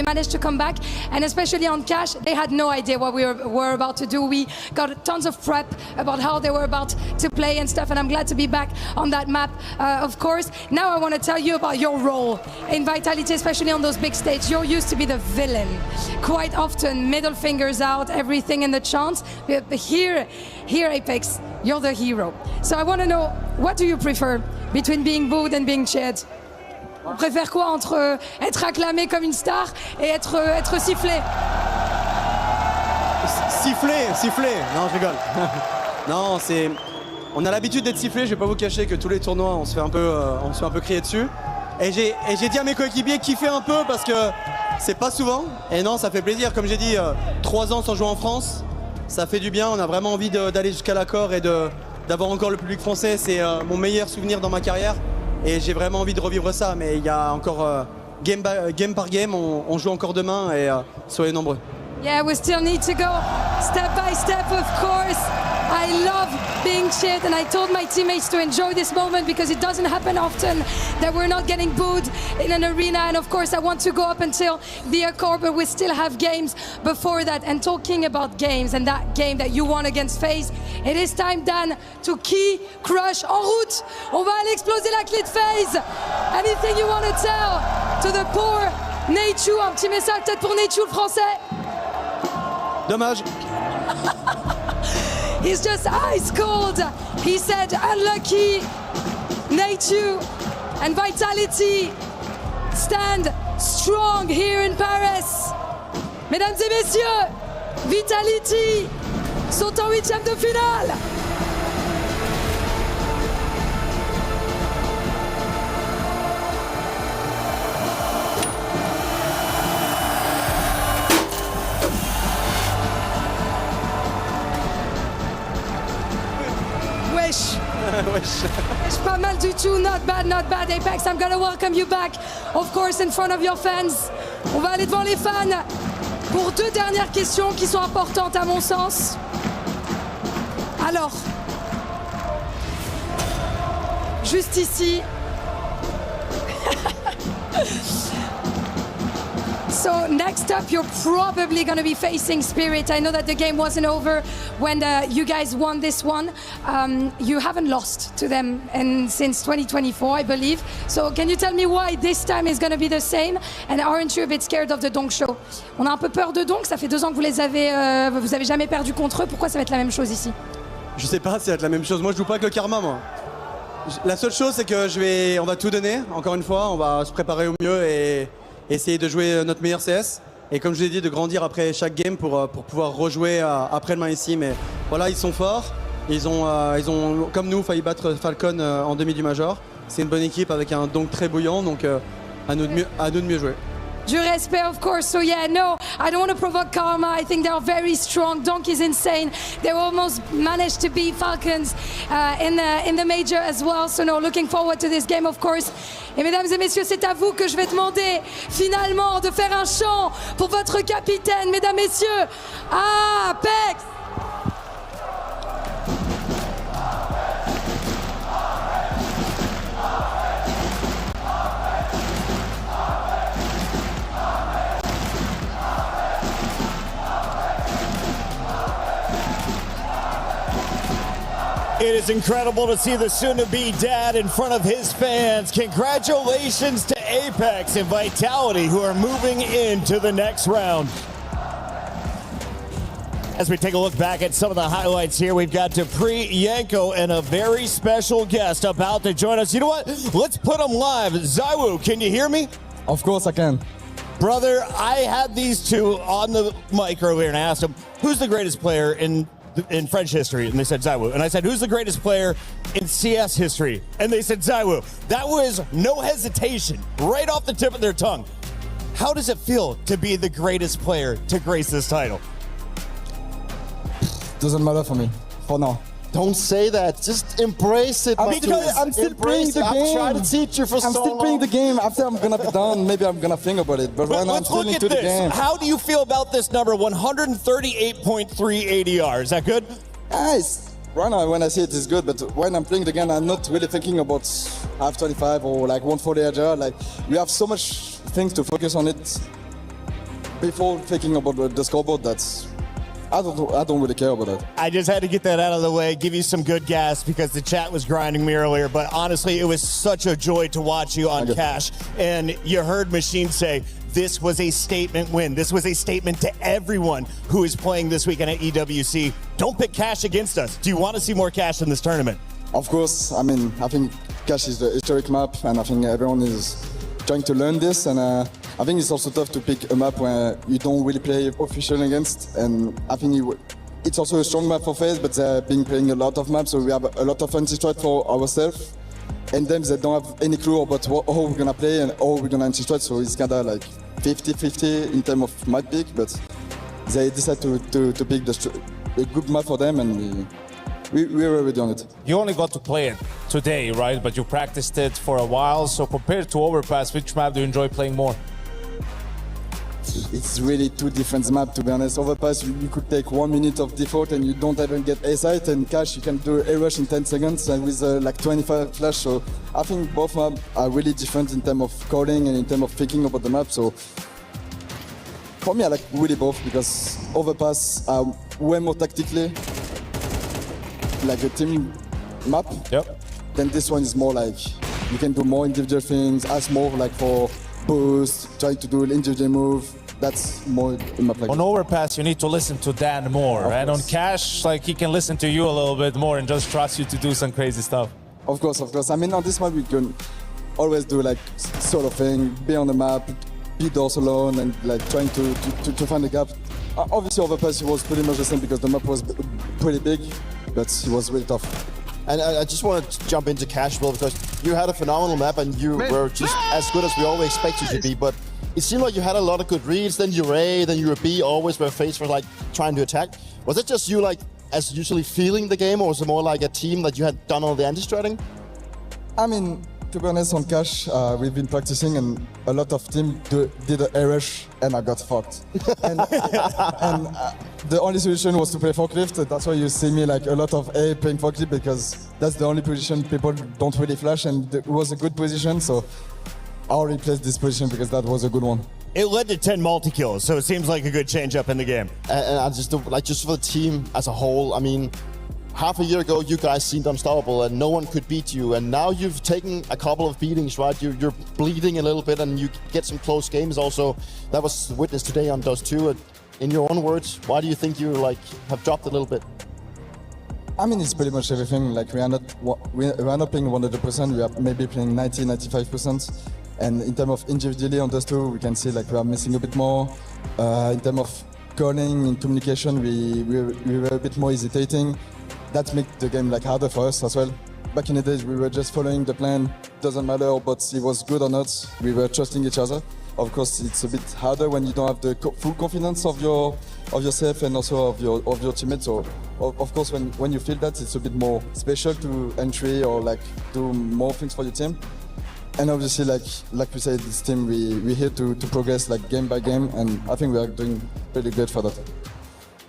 Speaker 10: managed to come back. And especially on Cash, they had no idea what we were about to do. We got tons of prep about how they were about to play and stuff, and I'm glad to be back on that map, of course. Now I want to tell you about your role in Vitality, especially on those big stages. You're used to be the villain. Quite often, middle fingers out, everything in the chance. But here Apex, you're the hero. So I want to know, what do you prefer between being booed and being cheered? On préfère quoi entre être acclamé comme une star et être sifflé?
Speaker 4: Sifflé. Non, je rigole. Non, on a l'habitude d'être sifflé. Je vais pas vous cacher que tous les tournois, on se fait un peu crier dessus. Et j'ai dit à mes coéquipiers kiffer un peu parce que c'est pas souvent. Et non, ça fait plaisir. Comme j'ai dit, 3 ans sans jouer en France, ça fait du bien. On a vraiment envie d'aller jusqu'à l'accord et d'avoir encore le public français. C'est mon meilleur souvenir dans ma carrière. Et j'ai vraiment envie de revivre ça. Mais il y a encore game par game. On joue encore demain et soyez nombreux.
Speaker 10: Yeah, we still need to go step by step, of course. I love being cheered, and I told my teammates to enjoy this moment because it doesn't happen often that we're not getting booed in an arena. And of course, I want to go up until the Accord, but we still have games before that. And talking about games and that game that you won against Faze, it is time, Dan, to key crush en route. On va aller exploser la clé de Faze. Anything you want to tell to the poor Neichu? Un petit message peut-être pour Neichu, le français.
Speaker 4: Dommage.
Speaker 10: He's just ice cold. He said, unlucky. Neichu and Vitality stand strong here in Paris. Mesdames et messieurs, Vitality sont en 8e de finale.
Speaker 4: Wesh. Apex.
Speaker 10: C'est pas mal du tout, not bad, Apex. I'm gonna welcome you back, of course, in front of your fans. On va aller devant les fans pour 2 dernières questions qui sont importantes à mon sens. Alors, juste ici. So next up, you're probably going to be facing Spirit. I know that the game wasn't over when you guys won this one. You haven't lost to them since 2024, I believe. So can you tell me why this time is going to be the same? And aren't you a bit scared of the Donk Show? On a un peu peur de Donk. Ça fait 2 ans que vous avez jamais perdu contre eux. Pourquoi ça va être la même chose ici?
Speaker 12: Je sais pas si ça va être la même chose. Moi, je joue pas avec le karma, moi. La seule chose, c'est que on va tout donner. Encore une fois, on va se préparer au mieux et essayer de jouer notre meilleur CS. Et comme je vous ai dit, de grandir après chaque game pour pouvoir rejouer après demain ici. Mais voilà, ils sont forts. Ils ont comme nous, failli battre Falcon en demi du Major. C'est une bonne équipe avec un Donk très bouillant. Donc à nous de mieux jouer.
Speaker 10: Du respect, of course. So yeah, no, I don't want to provoke karma. I think they're very strong. Donk is insane. They almost managed to beat Falcons in the major as well. So no, looking forward to this game, of course. Et mesdames et messieurs, c'est à vous que je vais demander finalement de faire un chant pour votre capitaine, mesdames, messieurs. Apex!
Speaker 3: It is incredible to see the soon-to-be dad in front of his fans. Congratulations to Apex and Vitality, who are moving into the next round. As we take a look back at some of the highlights here, we've got Dupree, Yanko, and a very special guest about to join us. You know what? Let's put them live. Zaiwu, can you hear me?
Speaker 7: Of course I can.
Speaker 3: Brother, I had these two on the mic earlier and I asked them, who's the greatest player in French history? And they said Zaiwu. And I said, who's the greatest player in CS history? And they said Zaiwu. That was no hesitation, right off the tip of their tongue. How does it feel to be the greatest player to grace this title?
Speaker 7: Doesn't matter for me, for now.
Speaker 6: Don't say that. Just embrace it.
Speaker 7: Because I'm still playing the game.
Speaker 6: I'm trying to teach you for so long.
Speaker 7: I'm still playing the game. After I'm gonna be done, maybe I'm gonna think about it. But right now I'm still into the game.
Speaker 3: How do you feel about this number, 138.3 ADR? Is that good?
Speaker 7: Nice. Right now when I see it, it's good. But when I'm playing the game, I'm not really thinking about half 25 or like 140 ADR. Like we have so much things to focus on it before thinking about the scoreboard. I don't really care about that.
Speaker 3: I just had to get that out of the way, give you some good gas because the chat was grinding me earlier. But honestly, it was such a joy to watch you on Cash. And you heard Machine say, this was a statement win. This was a statement to everyone who is playing this weekend at EWC. Don't pick Cash against us. Do you want to see more Cash in this tournament?
Speaker 7: Of course. I mean, I think Cash is the historic map, and I think everyone is trying to learn this. And I think it's also tough to pick a map where you don't really play official against. And I think it's also a strong map for Faze, but they've been playing a lot of maps, so we have a lot of anti-strat for ourselves. And them, they don't have any clue about how we're gonna play and how we're gonna anti-strat, so it's kinda like 50-50 in terms of map pick, but they decided to pick a good map for them, and we were ready on it.
Speaker 5: You only got to play it today, right? But you practiced it for a while, so compared to Overpass, which map do you enjoy playing more?
Speaker 7: It's really two different maps, to be honest. Overpass, you could take 1 minute of default and you don't even get A site, and Cash, you can do a rush in 10 seconds and with like 25 flash. So I think both maps are really different in terms of coding and in terms of thinking about the map. So for me, I like really both because Overpass are way more tactically like a team map.
Speaker 5: Yep.
Speaker 7: Then this one is more like you can do more individual things, ask more like for boost, try to do an individual move. That's more in my play.
Speaker 5: On Overpass, you need to listen to Dan more, and on Cash, like he can listen to you a little bit more and just trust you to do some crazy stuff.
Speaker 7: Of course, of course. I mean, on this map, we can always do like sort of thing, be on the map, be doors alone, and like trying to find a gap. Obviously, Overpass was pretty much the same because the map was pretty big, but it was really tough.
Speaker 6: And I just want to jump into Cashville because you had a phenomenal map and you were just as good as we always expect you to be. But it seemed like you had a lot of good reads. Then you were A, then you were B, always where Faze was like trying to attack. Was it just you like as usually feeling the game, or was it more like a team that you had done all the anti-stratting?
Speaker 7: I mean, to be honest, on Cash, we've been practicing and a lot of team did a air rush and I got fucked. and the only solution was to play forklift. That's why you see me like a lot of A playing forklift, because that's the only position people don't really flash, and it was a good position. So I already played this position because that was a good one.
Speaker 3: It led to 10 multi-kills, so it seems like a good change-up in the game.
Speaker 6: And I just for the team as a whole, I mean, half a year ago, you guys seemed unstoppable and no one could beat you. And now you've taken a couple of beatings, right? You're bleeding a little bit and you get some close games also. That was witnessed today on Dust 2. In your own words, why do you think you have dropped a little bit?
Speaker 7: I mean, it's pretty much everything. Like we are not playing 100%. We are maybe playing 90-95%. And in terms of individually on Dust 2, we can see like we are missing a bit more. In terms of calling and communication, we were a bit more hesitating. That makes the game like harder for us as well. Back in the days, we were just following the plan. Doesn't matter, but it was good or not. We were trusting each other. Of course, it's a bit harder when you don't have the full confidence of yourself and also of your teammates. So, of course, when you feel that, it's a bit more special to entry or like do more things for your team. And obviously, like we said, this team, we're here to progress like game by game, and I think we are doing pretty good for that.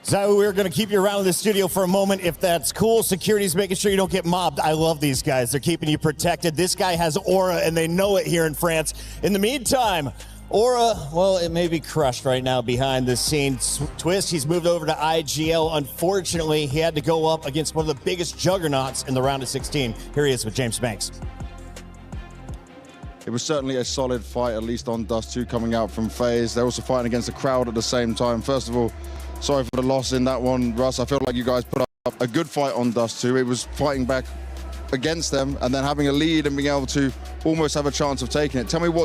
Speaker 3: Zaiwu, we're going to keep you around in the studio for a moment, if that's cool. Security's making sure you don't get mobbed. I love these guys. They're keeping you protected. This guy has aura, and they know it here in France. In the meantime, aura, well, it may be crushed right now behind the scenes. Twist, he's moved over to IGL. Unfortunately, he had to go up against one of the biggest juggernauts in the round of 16. Here he is with James Banks.
Speaker 13: It was certainly a solid fight, at least on Dust 2 coming out from Faze. They're also fighting against the crowd at the same time. First of all, sorry for the loss in that one, Russ. I feel like you guys put up a good fight on Dust 2. It was fighting back against them and then having a lead and being able to almost have a chance of taking it. Tell me what